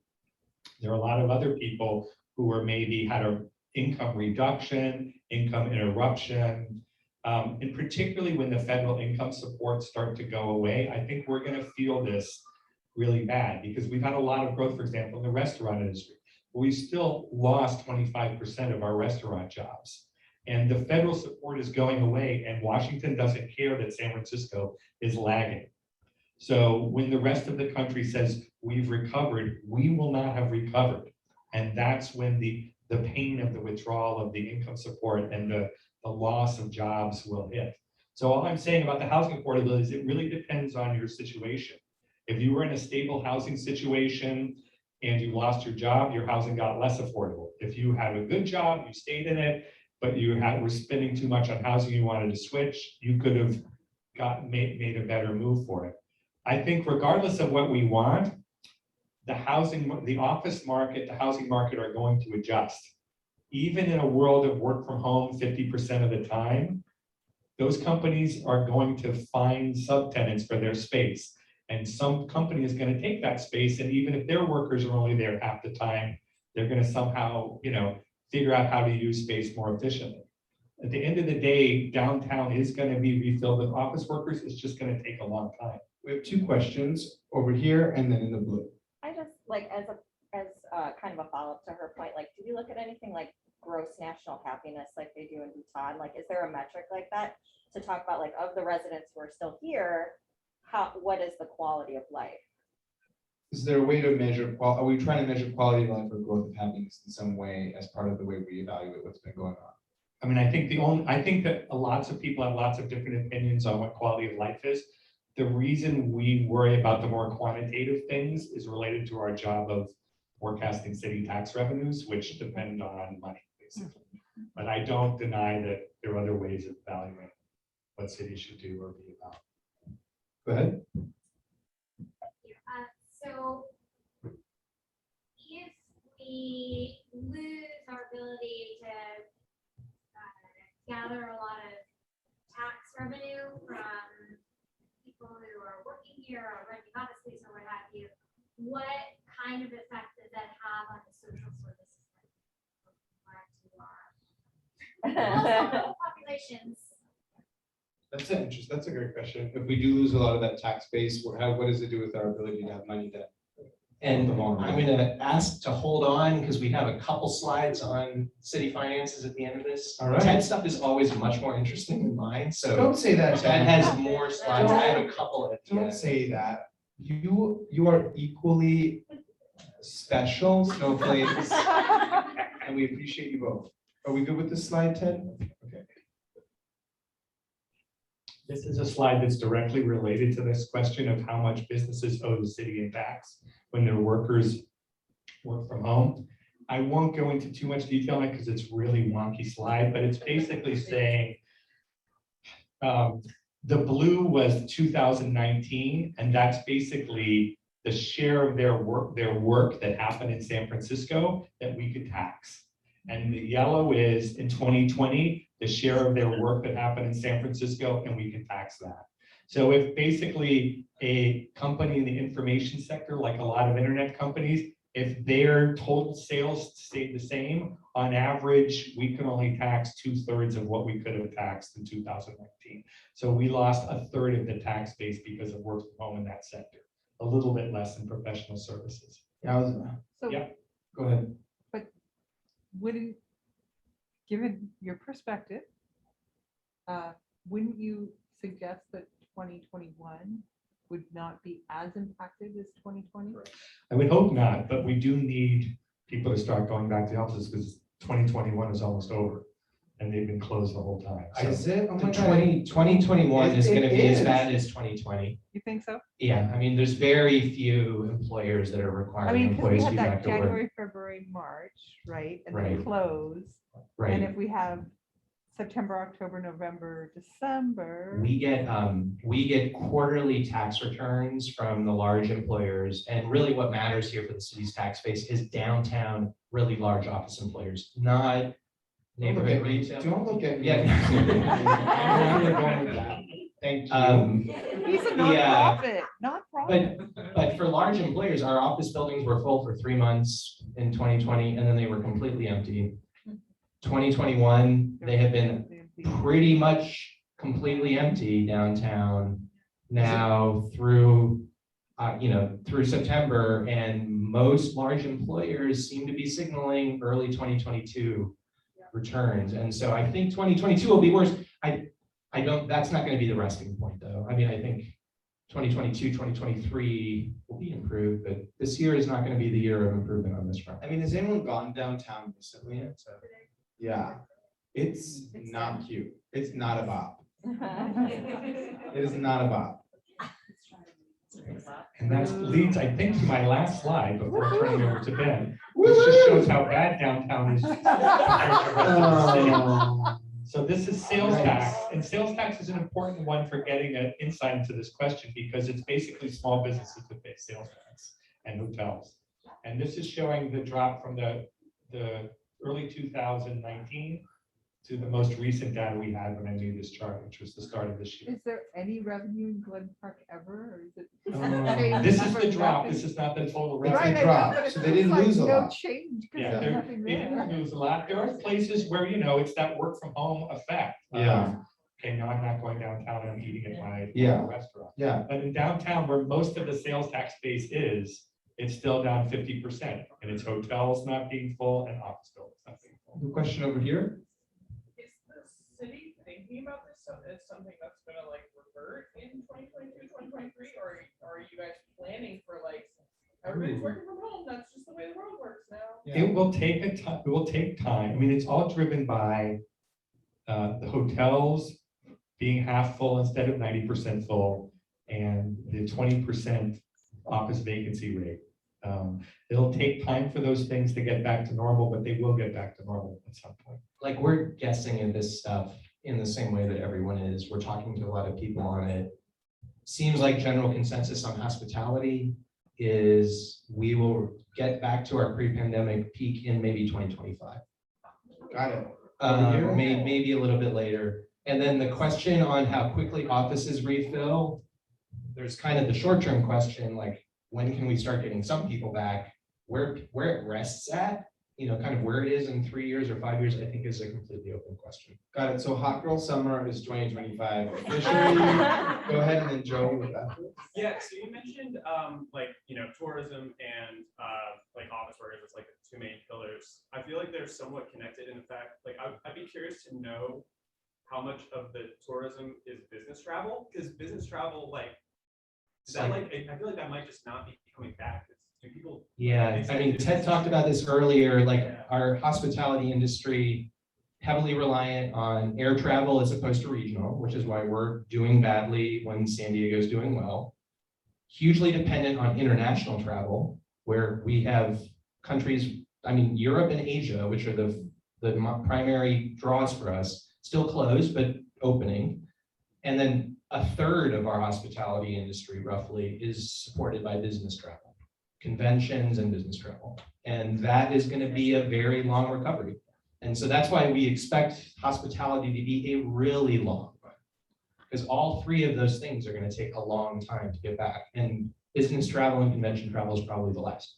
There are a lot of other people who are maybe had an income reduction, income interruption, and particularly when the federal income supports start to go away, I think we're going to feel this really bad because we've had a lot of growth, for example, in the restaurant industry. But we still lost 25% of our restaurant jobs. And the federal support is going away, and Washington doesn't care that San Francisco is lagging. So when the rest of the country says we've recovered, we will not have recovered. And that's when the pain of the withdrawal of the income support and the loss of jobs will hit. So all I'm saying about the housing affordability is it really depends on your situation. If you were in a stable housing situation and you lost your job, your housing got less affordable. If you had a good job, you stayed in it, but you were spending too much on housing, you wanted to switch, you could have made a better move for it. I think regardless of what we want, the office market, the housing market are going to adjust. Even in a world of work from home 50% of the time, those companies are going to find subtenants for their space. And some company is going to take that space, and even if their workers are only there half the time, they're going to somehow, figure out how to use space more efficiently. At the end of the day, downtown is going to be refilled with office workers. It's just going to take a long time. We have 2 questions over here and then in the blue. I just like as kind of a follow-up to her point, like, do we look at anything like gross national happiness like they do in Bhutan? Like, is there a metric like that to talk about, like, of the residents who are still here, what is the quality of life? Is there a way to measure, are we trying to measure quality of life or growth of happiness in some way as part of the way we evaluate what's been going on? I mean, I think that lots of people have lots of different opinions on what quality of life is. The reason we worry about the more quantitative things is related to our job of forecasting city tax revenues, which depend on money, basically. But I don't deny that there are other ways of evaluating what cities should do or be about. Go ahead. So if we lose our ability to gather a lot of tax revenue from people who are working here or renting office space or what have you, what kind of effect does that have on the social services that our populations? That's a great question. If we do lose a lot of that tax base, what does it do with our ability to have money to? And I'm going to ask to hold on because we have a couple slides on city finances at the end of this. All right. Ted's stuff is always much more interesting than mine. So Don't say that, Ted Ted. has more slides. I have a couple of Don't say that. You are equally special snowflakes, and we appreciate you both. Are we good with this slide, Ted? Okay. This is a slide that's directly related to this question of how much businesses owe the city in tax when their workers work from home. I won't go into too much detail on it because it's really wonky slide, but it's basically saying the blue was 2019, and that's basically the share of their work that happened in San Francisco that we could tax. And the yellow is in 2020, the share of their work that happened in San Francisco, and we can tax that. So if basically a company in the information sector, like a lot of internet companies, if their total sales stayed the same, on average, we can only tax 2/3 of what we could have taxed in 2019. So we lost 1/3 of the tax base because of work from home in that sector, a little bit less than professional services. So Yeah. Go ahead. wouldn't, given your perspective, wouldn't you suggest that 2021 would not be as impacted as 2020? I would hope not, but we do need people to start going back to offices because 2021 is almost over and they've been closed the whole time. So Is it? Oh my The God. 2021 is going to be It as is. bad as 2020. You think so? Yeah, I mean, there's very few employers that are I requiring mean, because we employees to had be back that to work. January, February, March, right? And then Right. close. And Right. if we have September, October, November, December. We get quarterly tax returns from the large employers. And really what matters here for the city's tax base is downtown, really large office employers, not neighborhood retail. Don't look at me. Yeah. I know where you're going with that. Thank you. He's a Yeah. nonprofit, nonprofit. But for large employers, our office buildings were full for 3 months in 2020, and then they were completely empty. 2021, they have been pretty much completely empty downtown now through, through September, and most large employers seem to be signaling early 2022 returns. And so I think 2022 will be worse. That's not going to be the resting point though. I mean, I think 2022, 2023 will be improved, but this year is not going to be the year of improvement on this front. I mean, has anyone gone downtown recently? Yeah, it's not cute. It's not a bop. It is not a bop. And that leads, I think, to my last slide before turning over to Ben, which just shows how bad downtown is compared to the rest of the city. So this is sales tax, and sales tax is an important one for getting an insight into this question because it's basically small businesses that pay sales tax and hotels. And this is showing the drop from the early 2019 to the most recent data we had when I made this chart, which was the start of this year. Is there any revenue in Glen Park ever, or is it? This is the drop. This is not the total It's revenue. a Right, I know, drop, but it so they seems didn't like lose a no lot. change, 'cause Yeah, there's they nothing didn't there. lose a lot. There are places where, it's that work from home effect. Yeah. Okay, now I'm not going downtown and I'm eating at my Yeah. local restaurant. Yeah, But in downtown, where most of the sales tax base is, it's still down 50%. And it's hotels not being full and office buildings not being full. the question over here. Is the city thinking thinking about this as something that's gonna like revert in 2022, 2023, or are you guys planning for like, everybody's working from home, that's just the way the world works now? It will take it will take time. I mean, it's all driven by the hotels being half full instead of 90% full, and the 20% office vacancy rate. It'll take time for those things to get back to normal, but they will get back to normal at some point. Like, we're guessing at this stuff in the same way that everyone is. We're talking to a lot of people on it. Seems like general consensus on hospitality is we will get back to our pre-pandemic peak in maybe 2025. Got it. Maybe a little bit later. And then the question on how quickly offices refill, there's kind of the short-term question, like, when can we start getting some people back? Where it rests at, kind of where it is in 3 years or 5 years, I think is a completely open question. Got it. So hot girl summer is 2025 officially. Go ahead and then Joe with that. Yeah, so you mentioned tourism and like office workers as like the two main pillars. I feel like they're somewhat connected in fact. Like I'd be curious to know how much of the tourism is business travel, because business travel is that I feel like that might just not be coming back. Do people? Yeah, I mean, Ted talked about this earlier, our hospitality industry heavily reliant on air travel as opposed to regional, which is why we're doing badly when San Diego is doing well. Hugely dependent on international travel, where we have countries, Europe and Asia, which are the primary draws for us, still closed, but opening. And then a third of our hospitality industry roughly is supported by business travel, conventions and business travel. And that is going to be a very long recovery. And so that's why we expect hospitality to be a really long run, because all three of those things are going to take a long time to get back. And business travel and convention travel is probably the last.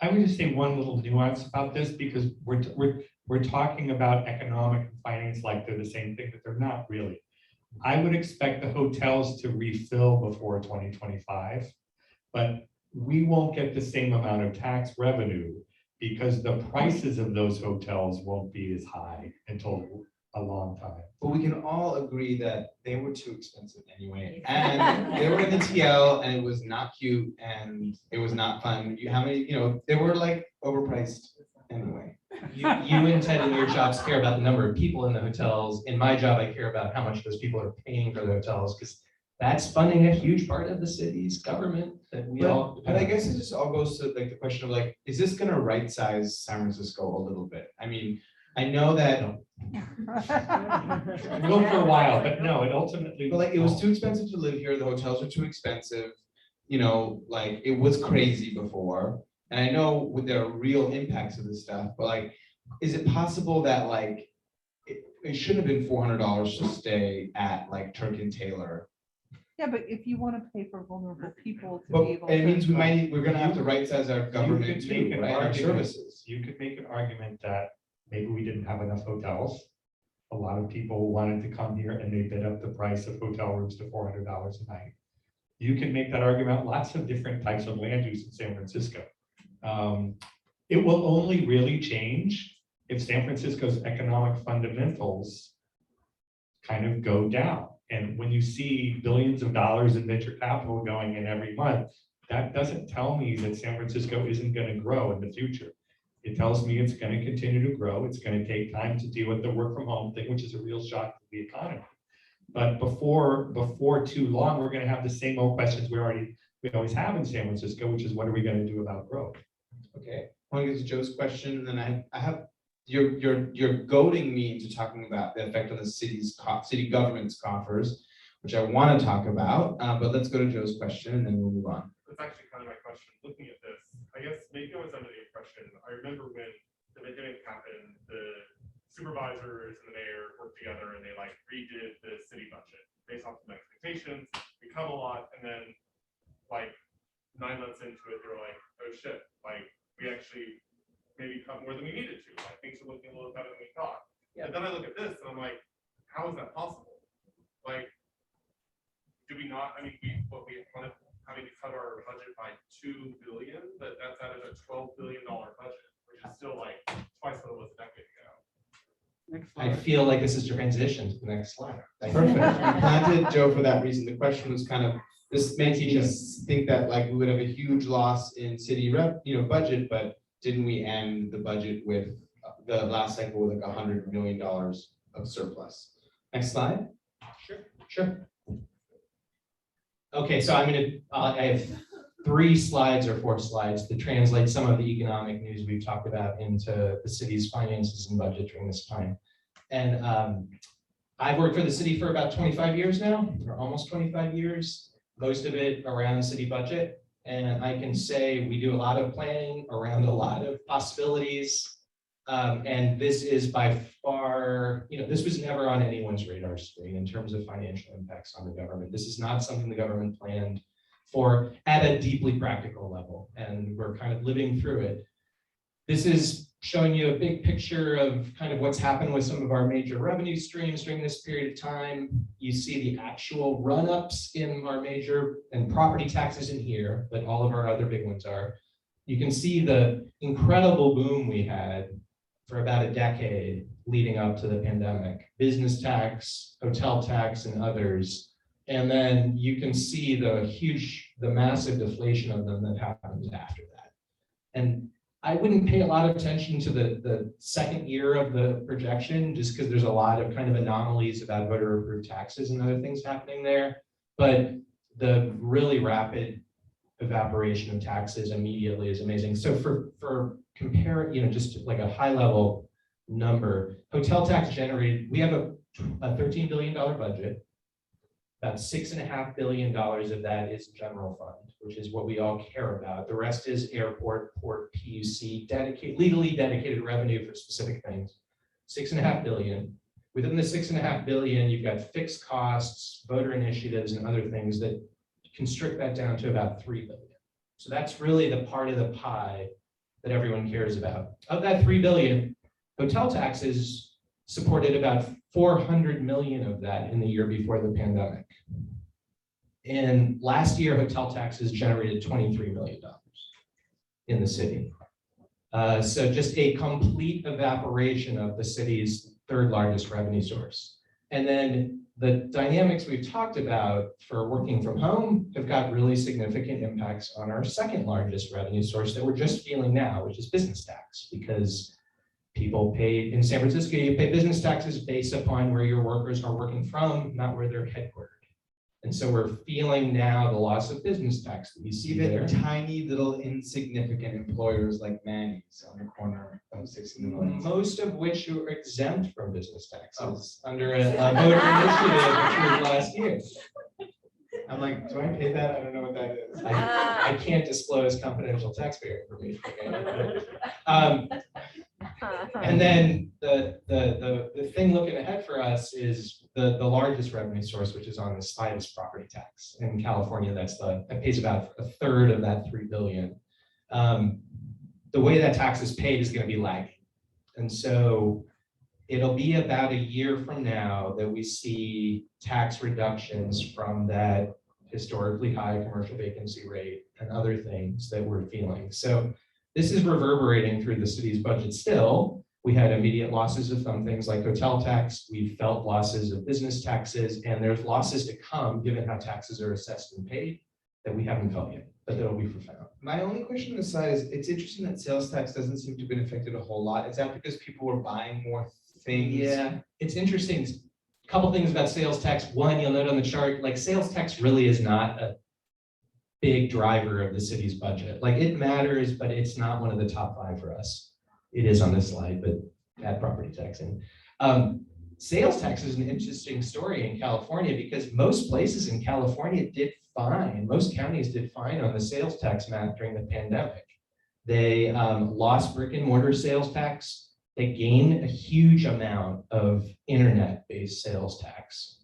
I would just say one little nuance about this, because we're talking about economic and finance like they're the same thing, but they're not really. I would expect the hotels to refill before 2025, but we won't get the same amount of tax revenue because the prices of those hotels won't be as high until a long time. But we can all agree that they were too expensive anyway. And they were in the TL and it was not cute and it was not fun. They were overpriced anyway. You and Ted in your jobs care about the number of people in the hotels. In my job, I care about how much those people are paying for the hotels, because that's funding a huge part of the city's government that we all. But I guess it just all goes to the question of is this going to right size San Francisco a little bit? I know that. It will for a while, but no, it ultimately. But it was too expensive to live here. The hotels are too expensive. It was crazy before. And I know there are real impacts of this stuff, but is it possible that it shouldn't have been $400 to stay at Turk and Taylor? Yeah, but if you want to pay for vulnerable people to But be able it to. means we're going to have to right size our government too, right? Our services. You could make an argument that maybe we didn't have enough hotels. A lot of people wanted to come here and they bid up the price of hotel rooms to $400 a night. You can make that argument lots of different types of land use in San Francisco. It will only really change if San Francisco's economic fundamentals kind of go down. And when you see billions of dollars in venture capital going in every month, that doesn't tell me that San Francisco isn't going to grow in the future. It tells me it's going to continue to grow. It's going to take time to deal with the work from home thing, which is a real shock to the economy. But before too long, we're going to have the same old questions we always have in San Francisco, which is what are we going to do about growth? Okay, I want to get to Joe's question, and then I have you're goading me into talking about the effect on the city government's coffers, which I want to talk about. But let's go to Joe's question, and then we'll move on. That's actually kind of my question. Looking at this, I guess maybe I was under the impression. I remember when the pandemic happened, the supervisors and the mayor worked together, and they redid the city budget based off some expectations. We come a lot, and then 9 months into it, they were like, "Oh shit! We actually maybe cut more than we needed to. Things are looking a little better than we thought." Yeah. But then I look at this, and I'm like, "How is that possible? Do we not? We wanted having to cut our budget by $2 billion, but that's out of a $12 billion budget, which is still twice what it was a decade ago." Next I feel like this is transition to the next slide. Thank you. Perfect. We planted Joe for that reason. The question was kind of, this makes you just think that like we would have a huge loss in city budget, but didn't we end the budget with the last cycle with like $100 million of surplus? Next slide. Sure. Okay, so I have 3 slides or 4 slides to translate some of the economic news we've talked about into the city's finances and budget during this time. And I've worked for the city for about 25 years now, or almost 25 years, most of it around city budget. And I can say we do a lot of planning around a lot of possibilities. And this is by far, this was never on anyone's radar screen in terms of financial impacts on the government. This is not something the government planned for at a deeply practical level, and we're kind of living through it. This is showing you a big picture of kind of what's happened with some of our major revenue streams during this period of time. You see the actual run-ups in our major, and property taxes in here, but all of our other big ones are. You can see the incredible boom we had for about a decade leading up to the pandemic, business tax, hotel tax, and others. And then you can see the massive deflation of them that happens after that. And I wouldn't pay a lot of attention to the second year of the projection, just because there's a lot of kind of anomalies about voter approved taxes and other things happening there. But the really rapid evaporation of taxes immediately is amazing. So for compare, just like a high level number, hotel tax generated, we have a $13 billion budget. About $6.5 billion of that is general fund, which is what we all care about. The rest is airport, port, PUC, legally dedicated revenue for specific things. $6.5 billion. Within the $6.5 billion, you've got fixed costs, voter initiatives, and other things that constrict that down to about $3 billion. So that's really the part of the pie that everyone cares about. Of that $3 billion, hotel taxes supported about 400 million of that in the year before the pandemic. And last year, hotel taxes generated $23 million in the city. So just a complete evaporation of the city's 3rd largest revenue source. And then the dynamics we've talked about for working from home have got really significant impacts on our 2nd largest revenue source that we're just feeling now, which is business tax, because people pay in San Francisco, you pay business taxes based upon where your workers are working from, not where they're headquartered. And so we're feeling now the loss of business tax that you see Even there. tiny little insignificant employers like Manny's on the corner of 6 in the morning. Most of which are exempt from business taxes under a voter initiative approved last year. I'm like, do I pay that? I don't know what that is. I can't disclose confidential taxpayer information. And then the thing looking ahead for us is the largest revenue source, which is on this slide, is property tax. In California, that pays about a third of that $3 billion. The way that tax is paid is going to be lagging. And so it'll be about a year from now that we see tax reductions from that historically high commercial vacancy rate and other things that we're feeling. So this is reverberating through the city's budget still. We had immediate losses of some things like hotel tax. We felt losses of business taxes, and there's losses to come given how taxes are assessed and paid that we haven't felt yet, but that'll be profound. My only question on the side is, it's interesting that sales tax doesn't seem to have been affected a whole lot. Is that because people were buying more things? Yeah, it's interesting. A couple things about sales tax. One, you'll note on the chart, like sales tax really is not a big driver of the city's budget. Like it matters, but it's not one of the top 5 for us. It is on this slide, but add property tax in. Sales tax is an interesting story in California because most places in California did fine. Most counties did fine on the sales tax map during the pandemic. They lost brick and mortar sales tax. They gained a huge amount of internet-based sales tax.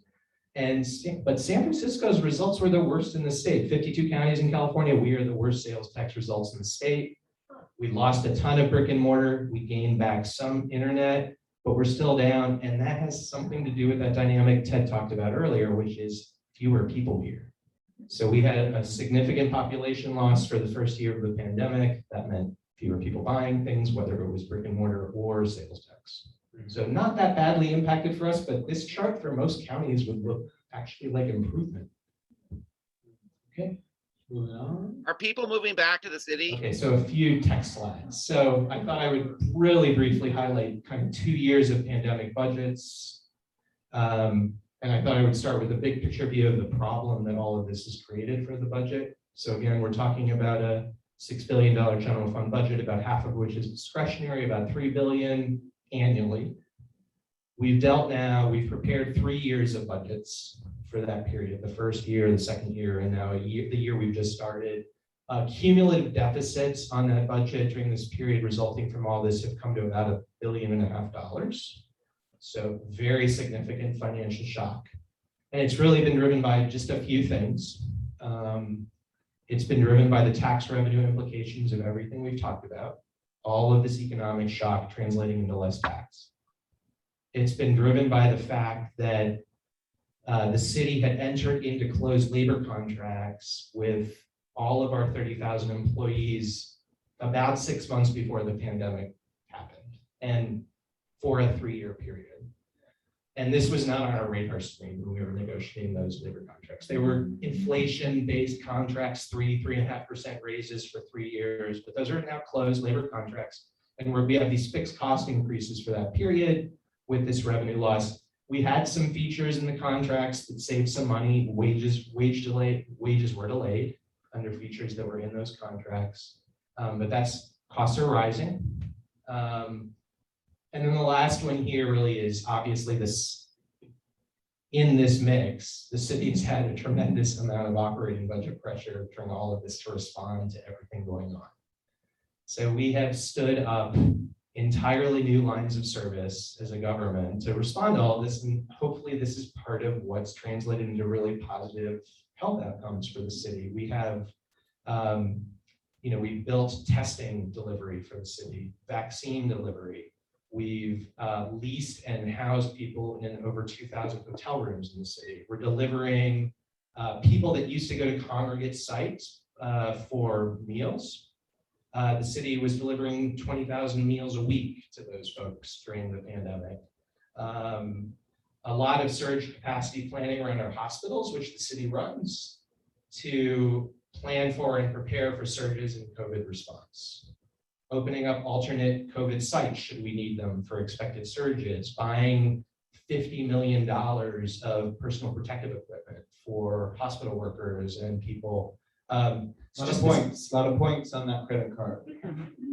But San Francisco's results were the worst in the state. 52 counties in California, we are the worst sales tax results in the state. We lost a ton of brick and mortar. We gained back some internet, but we're still down. And that has something to do with that dynamic Ted talked about earlier, which is fewer people here. So we had a significant population loss for the first year of the pandemic. That meant fewer people buying things, whether it was brick and mortar or sales tax. So not that badly impacted for us, but this chart for most counties would look actually like improvement. Okay, moving on. Are people moving back to the city? Okay, so a few tech slides. So I thought I would really briefly highlight kind of 2 years of pandemic budgets. And I thought I would start with a big picture view of the problem that all of this has created for the budget. So again, we're talking about a $6 billion general fund budget, about half of which is discretionary, about $3 billion annually. We've prepared 3 years of budgets for that period, the first year, the second year, and now the year we've just started. Cumulative deficits on that budget during this period resulting from all this have come to about $1.5 billion. So very significant financial shock. And it's really been driven by just a few things. It's been driven by the tax revenue implications of everything we've talked about, all of this economic shock translating into less tax. It's been driven by the fact that the city had entered into closed labor contracts with all of our 30,000 employees about 6 months before the pandemic happened, and for a 3-year period. And this was not on our radar screen when we were negotiating those labor contracts. They were inflation-based contracts, 3.5% raises for 3 years, but those are now closed labor contracts. And we have these fixed cost increases for that period with this revenue loss. We had some features in the contracts that saved some money. Wages were delayed under features that were in those contracts, but costs are rising. And then the last one here really is obviously in this mix, the city's had a tremendous amount of operating budget pressure during all of this to respond to everything going on. So we have stood up entirely new lines of service as a government to respond to all of this, and hopefully this is part of what's translated into really positive health outcomes for the city. We have, we built testing delivery for the city, vaccine delivery. We've leased and housed people in over 2,000 hotel rooms in the city. We're delivering people that used to go to congregate sites for meals. The city was delivering 20,000 meals a week to those folks during the pandemic. A lot of surge capacity planning around our hospitals, which the city runs, to plan for and prepare for surges in COVID response. Opening up alternate COVID sites should we need them for expected surges, buying $50 million of personal protective equipment for hospital workers and people. A lot of points on that credit card.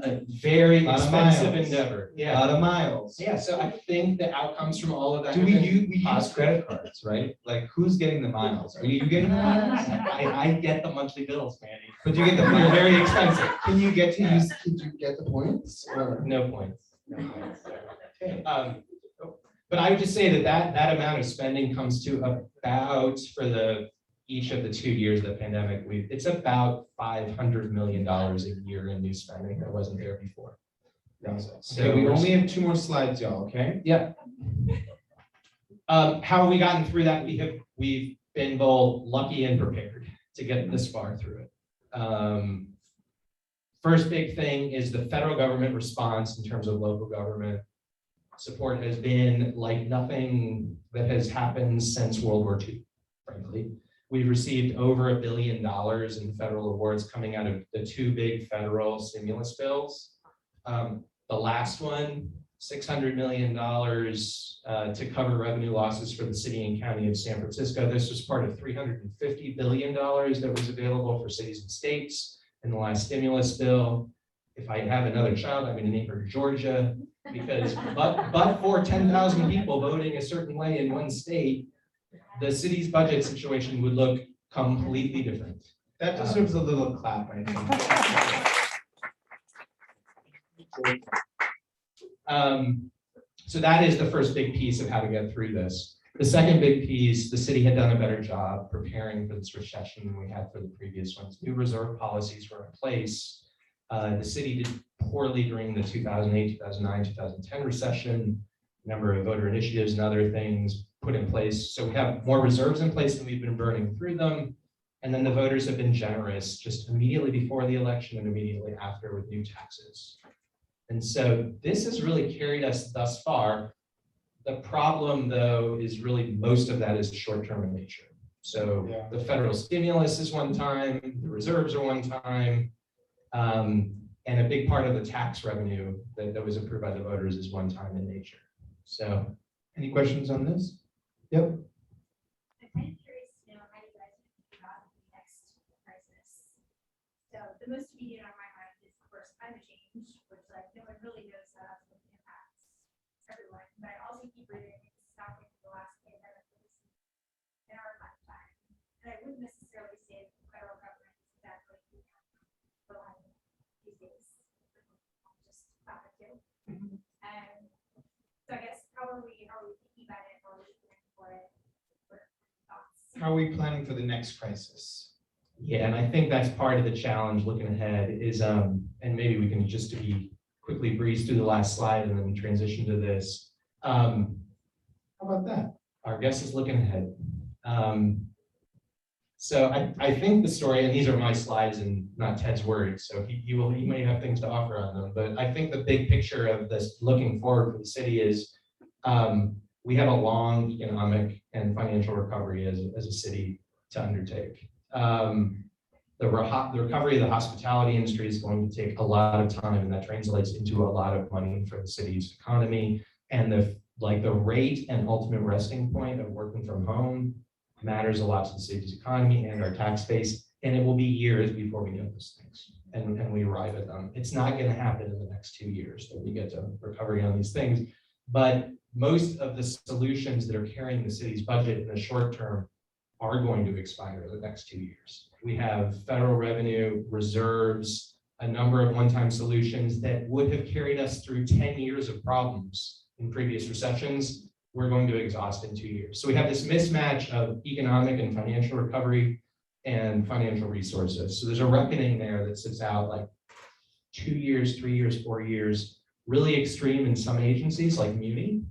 A very expensive miles. endeavor. A lot of miles. Yeah, so I think the outcomes from all of that. We use credit cards, right? Like, who's getting the miles? Are you getting the miles? I get the monthly bills, Manny. But you get the They're very expensive. Can you get the points? Or? No points. Okay. But I would just say that amount of spending comes to about, for each of the 2 years of the pandemic, it's about $500 million a year in new spending that wasn't there before. So okay, we only have 2 more slides, y'all. Okay. Yeah. How have we gotten through that? We've been both lucky and prepared to get this far through it. First big thing is the federal government response in terms of local government support has been like nothing that has happened since World War II, frankly. We've received over $1 billion in federal awards coming out of the 2 big federal stimulus bills. The last one, $600 million to cover revenue losses for the city and county of San Francisco. This was part of $350 billion that was available for cities and states in the last stimulus bill. If I have another child, I'm going to name her Georgia, because but for 10,000 people voting a certain way in one state, the city's budget situation would look completely different. That deserves a little clap, I think. So that is the first big piece of how to get through this. The second big piece, the city had done a better job preparing for this recession than we had for the previous ones. New reserve policies were in place. The city did poorly during the 2008, 2009, 2010 recession. Number of voter initiatives and other things put in place. So we have more reserves in place than we've been burning through them. And then the voters have been generous just immediately before the election and immediately after with new taxes. And so this has really carried us thus far. The problem, though, is really most of that is short-term in nature. So the federal stimulus is one time, the reserves are one time, and a big part of the tax revenue that was approved by the voters is one time in nature. So, Any questions on this? Yep. I'm kind of curious to know how you guys think about the next crisis. So the most immediate on my mind is, of course, climate change, which like no one really knows how that's going to impact everyone. But I also keep reading it's happening in the last pandemic in our lifetime. And I wouldn't necessarily say that the federal government is exactly behind these days. Just thought it too. And so I guess how are we thinking about it, or are we planning for it? Thoughts? How are we planning for the next crisis? yeah, and I think that's part of the challenge looking ahead is, and maybe we can just to be quickly breeze through the last slide and then transition to this. How about that? Our guest is looking ahead. So I think the story, and these are my slides and not Ted's words, so he may have things to offer on them, but I think the big picture of this looking forward for the city is we have a long economic and financial recovery as a city to undertake. The recovery of the hospitality industry is going to take a lot of time, and that translates into a lot of money for the city's economy. And the rate and ultimate resting point of working from home matters a lot to the city's economy and our tax base. And it will be years before we get those things and we arrive at them. It's not going to happen in the next 2 years that we get to recovery on these things. But most of the solutions that are carrying the city's budget in the short term are going to expire in the next 2 years. We have federal revenue, reserves, a number of one-time solutions that would have carried us through 10 years of problems in previous recessions. We're going to exhaust in 2 years. So we have this mismatch of economic and financial recovery and financial resources. So there's a reckoning there that sits out like 2 years, 3 years, 4 years, really extreme in some agencies like Muni,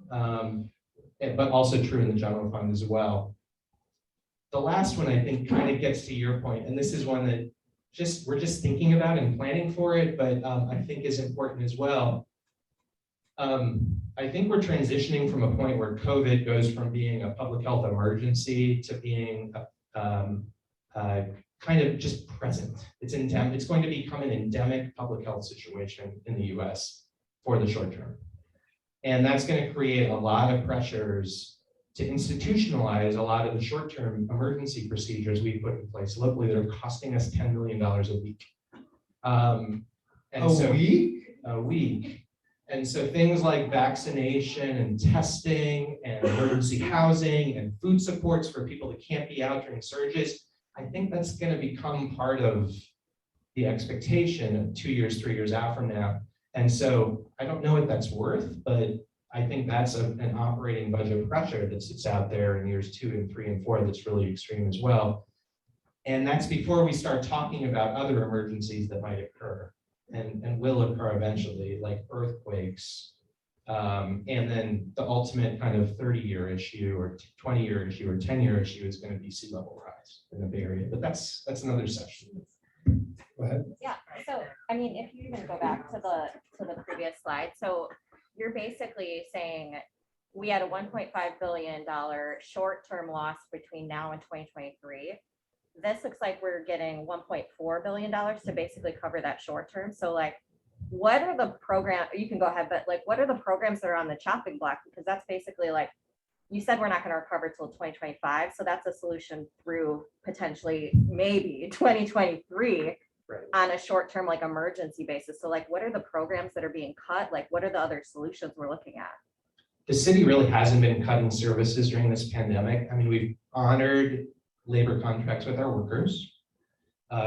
but also true in the general fund as well. The last one I think kind of gets to your point, and this is one that we're just thinking about and planning for it, but I think is important as well. I think we're transitioning from a point where COVID goes from being a public health emergency to being kind of just present. It's endemic. It's going to become an endemic public health situation in the US for the short term. And that's going to create a lot of pressures to institutionalize a lot of the short-term emergency procedures we put in place locally that are costing us $10 million a week. A week. And so things like vaccination and testing and emergency housing and food supports for people that can't be out during surges, I think that's going to become part of the expectation of 2 years, 3 years out from now. And so I don't know what that's worth, but I think that's an operating budget pressure that sits out there in years 2 and 3 and 4 that's really extreme as well. And that's before we start talking about other emergencies that might occur and will occur eventually, like earthquakes. And then the ultimate kind of 30-year issue or 20-year issue or 10-year issue is going to be sea level rise in the Bay Area. But that's another session. Go ahead. Yeah, so I mean, if you even go back to the previous slide, so you're basically saying we had a $1.5 billion short-term loss between now and 2023. This looks like we're getting $1.4 billion to basically cover that short term. So like, what are the programs, you can go ahead, but like, what are the programs that are on the chopping block? Because that's basically like, you said we're not going to recover till 2025. So that's a solution through potentially maybe 2023 on a short term, like emergency basis. So like, what are the programs that are being cut? Like, what are the other solutions we're looking at? The city really hasn't been cutting services during this pandemic. I mean, we've honored labor contracts with our workers.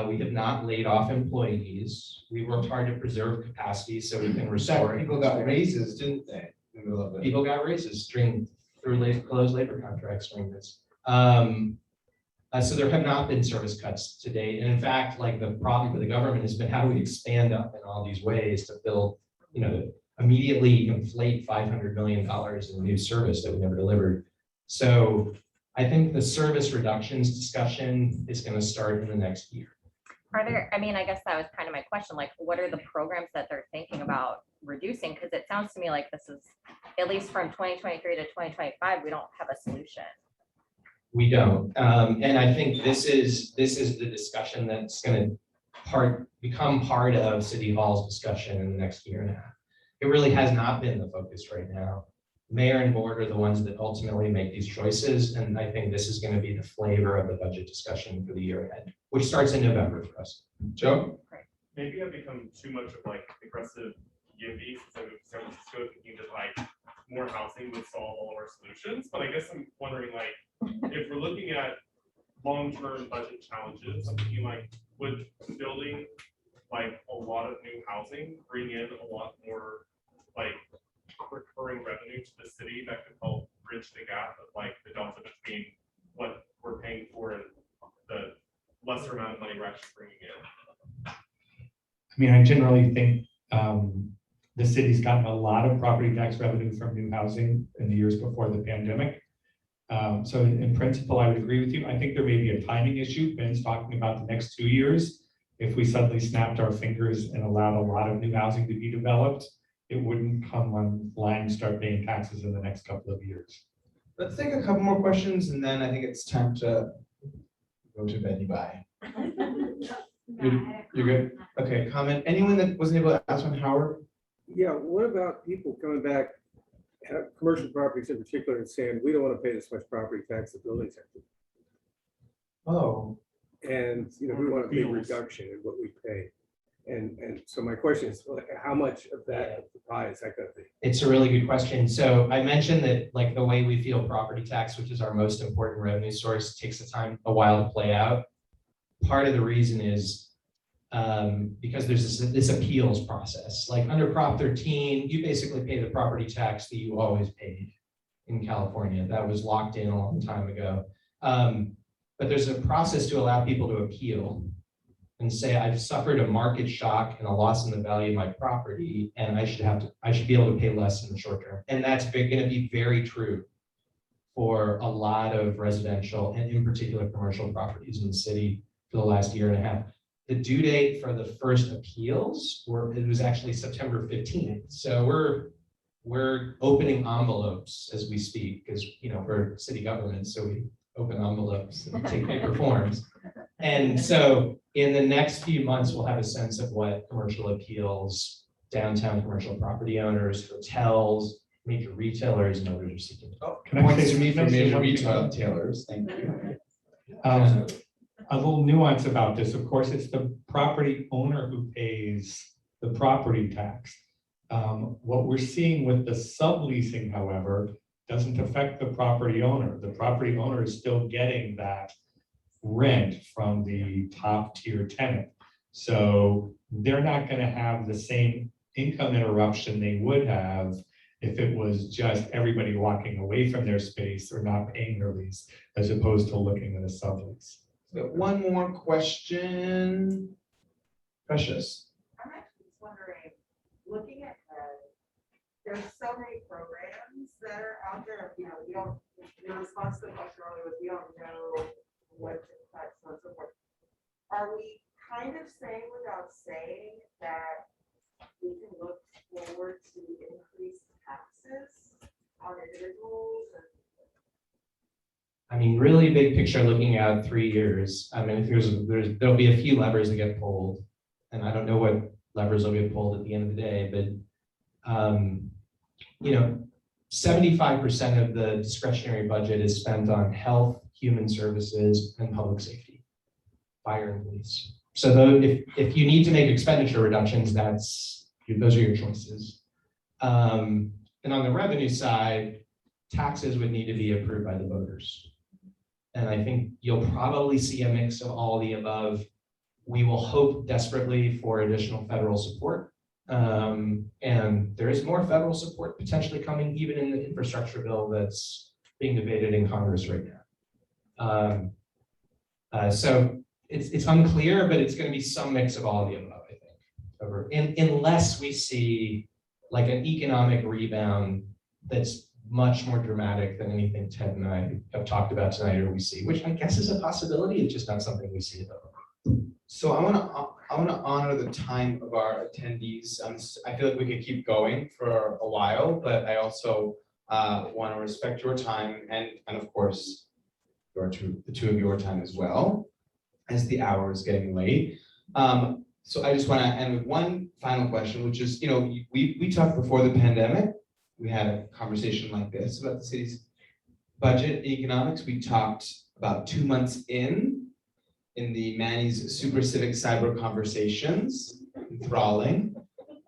We have not laid off employees. We worked hard to preserve capacity so we can restore. People got raises, didn't they? In the middle of it. People got raises through closed labor contracts during this. So there have not been service cuts to date. And in fact, like the problem with the government has been how do we expand up in all these ways to build, to immediately inflate $500 million in new service that we never delivered. So I think the service reductions discussion is going to start in the next year. Are there, I mean, I guess that was kind of my question, like, what are the programs that they're thinking about reducing? Because it sounds to me like this is, at least from 2023 to 2025, we don't have a solution. We don't. And I think this is the discussion that's going to become part of City Hall's discussion in the next year and a half. It really has not been the focus right now. Mayor and board are the ones that ultimately make these choices. And I think this is going to be the flavor of the budget discussion for the year ahead, which starts in November for us. Joe? Maybe I've become too much of like aggressive yippee since I moved to San Francisco, thinking that like more housing would solve all of our solutions. But I guess I'm wondering, like, if we're looking at long-term budget challenges, I'm thinking like, would building like a lot of new housing bring in a lot more like recurring revenue to the city that could help bridge the gap of like the delta between what we're paying for and the lesser amount of money we're actually bringing in? I mean, I generally think the city's gotten a lot of property tax revenue from new housing in the years before the pandemic. So in principle, I would agree with you. I think there may be a timing issue. Ben's talking about the next 2 years. If we suddenly snapped our fingers and allowed a lot of new housing to be developed, it wouldn't come online and start paying taxes in the next couple of years. Let's take a couple more questions and then I think it's time to go to bed. You bye. You're good? Okay, comment. Anyone that wasn't able to ask one, Howard? Yeah, what about people coming back, commercial properties in particular, and saying, we don't want to pay this much property tax that buildings have to. Oh. And, you know, we want a big reduction in what we pay. And so my question is, how much of that of the pie is that going to be? It's a really good question. So I mentioned that like the way we feel property tax, which is our most important revenue source, takes a while to play out. Part of the reason is because there's this appeals process. Like under Prop 13, you basically pay the property tax that you always paid in California. That was locked in a long time ago. But there's a process to allow people to appeal and say, I've suffered a market shock and a loss in the value of my property, and I should be able to pay less in the short term. And that's going to be very true for a lot of residential and in particular commercial properties in the city for the last year and a half. The due date for the first appeals it was actually September 15th. So we're opening envelopes as we speak, because you know we're city government, so we open envelopes and take paper forms. And so in the next few months, we'll have a sense of what commercial appeals, downtown commercial property owners, hotels, major retailers, and others are seeking. Oh, Can I points say to me from something? major retailers. Thank you. A little nuance about this. Of course, it's the property owner who pays the property tax. What we're seeing with the subleasing, however, doesn't affect the property owner. The property owner is still getting that rent from the top tier tenant. So they're not going to have the same income interruption they would have if it was just everybody walking away from their space or not paying their lease, as opposed to looking at a sublease. So one more question. Precious. I'm actually just wondering, looking at there's so many programs that are out there, you know, your response to the question earlier was, we don't know what to cut, so on and so forth. Are we kind of saying without saying that we can look forward to increased taxes on individuals? I mean, really big picture, looking at 3 years. I mean, there'll be a few levers that get pulled, and I don't know what levers will get pulled at the end of the day, but you know, 75% of the discretionary budget is spent on health, human services, and public safety, fire and police. So though, if you need to make expenditure reductions, those are your choices. And on the revenue side, taxes would need to be approved by the voters. And I think you'll probably see a mix of all the above. We will hope desperately for additional federal support. And there is more federal support potentially coming even in the infrastructure bill that's being debated in Congress right now. So it's unclear, but it's going to be some mix of all of the above, I think. Unless we see like an economic rebound that's much more dramatic than anything Ted and I have talked about tonight or we see, which I guess is a possibility. It's just not something we see at the moment. So I want to honor the time of our attendees. I feel like we could keep going for a while, but I also want to respect your time and of course the two of your time as well, as the hour is getting late. So I just want to end with one final question, which is, we talked before the pandemic. We had a conversation like this about the city's budget economics. We talked about 2 months in the Manny's super civic cyber conversations, enthralling.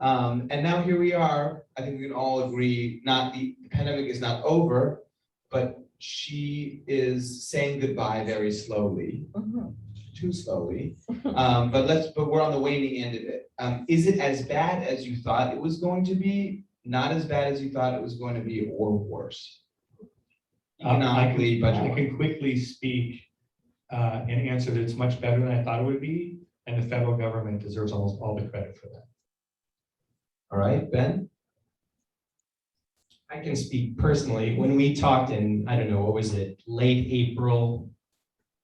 And now here we are. I think we can all agree, the pandemic is not over, but she is saying goodbye very slowly, too slowly. But we're on the waning end of it. Is it as bad as you thought it was going to be? Not as bad as you thought it was going to be, or worse? Economically, I budget. can quickly speak and answer that it's much better than I thought it would be, and the federal government deserves almost all the credit for that. All right, Ben? I can speak personally. When we talked in, I don't know, what was it, late April,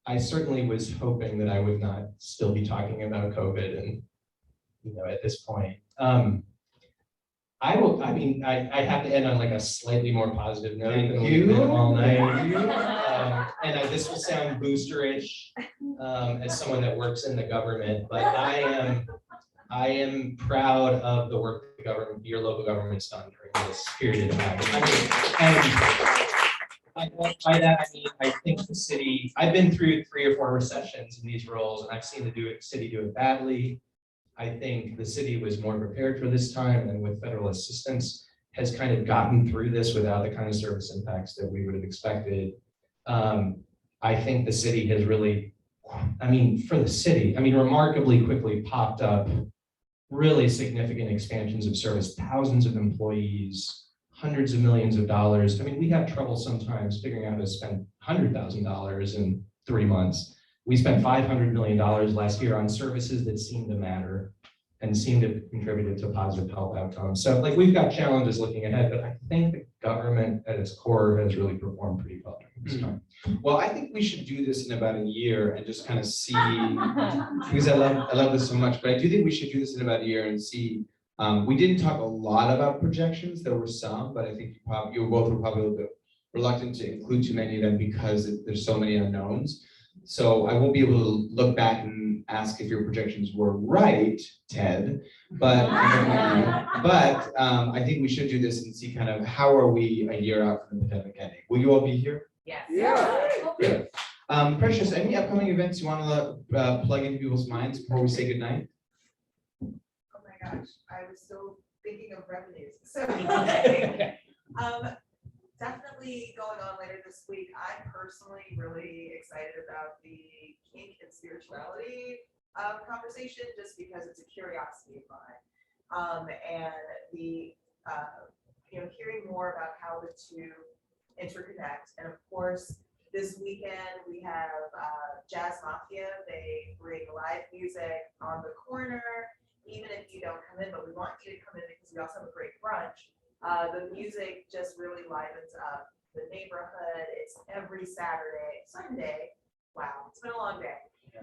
I certainly was hoping that I would not still be talking about COVID and, at this point. I have to end on like a slightly more positive note than we've been all night. This will sound boosterish as someone that works in the government, but I am proud of the work your local government's done during this period of time. By that, I mean, I think the city, I've been through 3 or 4 recessions in these roles, and I've seen the city do it badly. I think the city was more prepared for this time, and with federal assistance has kind of gotten through this without the kind of service impacts that we would have expected. I think the city has really, remarkably quickly popped up really significant expansions of service, thousands of employees, hundreds of millions of dollars. We have trouble sometimes figuring out how to spend $100,000 in 3 months. We spent $500 million last year on services that seem to matter and seem to have contributed to positive health outcomes. So we've got challenges looking ahead, but I think the government at its core has really performed pretty well during this time. Well, I think we should do this in about a year and just kind of see, because I love this so much, but I do think we should do this in about a year and see. We didn't talk a lot about projections. There were some, but I think you both were probably a little bit reluctant to include too many of them because there's so many unknowns. So I won't be able to look back and ask if your projections were right, Ted, but I think we should do this and see kind of how are we a year out from the pandemic ending. Will you all be here? Yes. Yeah. Good. Precious, any upcoming events you want to plug into people's minds before we say goodnight? Oh my gosh, I was still thinking of revenues. So definitely going on later this week. I'm personally really excited about the kink and spirituality conversation, just because it's a curiosity of mine. And the hearing more about how the two interconnect. And of course, this weekend we have Jazz Mafia. They bring live music on the corner, even if you don't come in, but we want you to come in because we also have a great brunch. The music just really livens up the neighborhood. It's every Sunday. Wow, it's been a long day.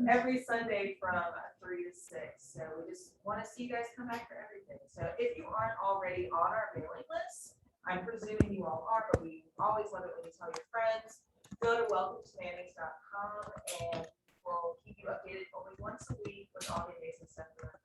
Every Sunday from 3 to 6. So we just want to see you guys come back for everything. So if you aren't already on our mailing list, I'm presuming you all are, but we always love it when you tell your friends. Go to welcometomannings.com and we'll keep you updated only once a week with all the amazing stuff around.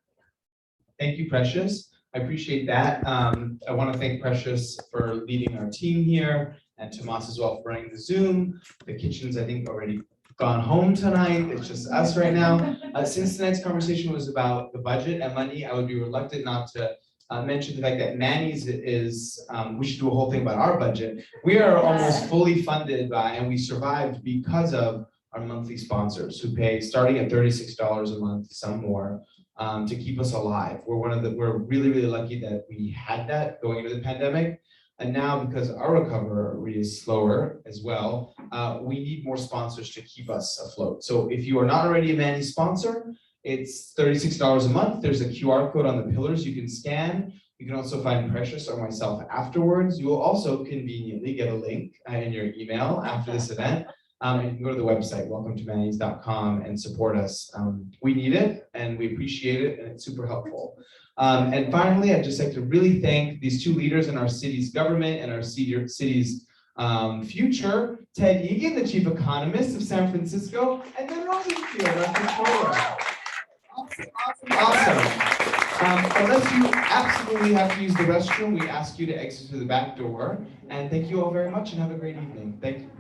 Thank you, Precious. I appreciate that. I want to thank Precious for leading our team here, and Tomas as well for running the Zoom. The kitchen's, I think, already gone home tonight. It's just us right now. Since tonight's conversation was about the budget and money, I would be reluctant not to mention the fact that Manny's is, we should do a whole thing about our budget. We are almost fully funded by, and we survived because of our monthly sponsors who pay starting at $36 a month, some more, to keep us alive. We're really, really lucky that we had that going into the pandemic. And now, because our recovery is slower as well, we need more sponsors to keep us afloat. So if you are not already a Manny sponsor, it's $36 a month. There's a QR code on the pillars you can scan. You can also find Precious or myself afterwards. You will also conveniently get a link in your email after this event And you can go to the website, welcometomannys.com, and support us. We need it and we appreciate it, and it's super helpful. And finally, I'd just like to really thank these two leaders in our city's government and our city's future, Ted Egan, the chief economist of San Francisco, and then Rosenfield, our controller. Awesome. Unless you absolutely have to use the restroom, we ask you to exit through the back door. And thank you all very much and have a great evening. Thank you.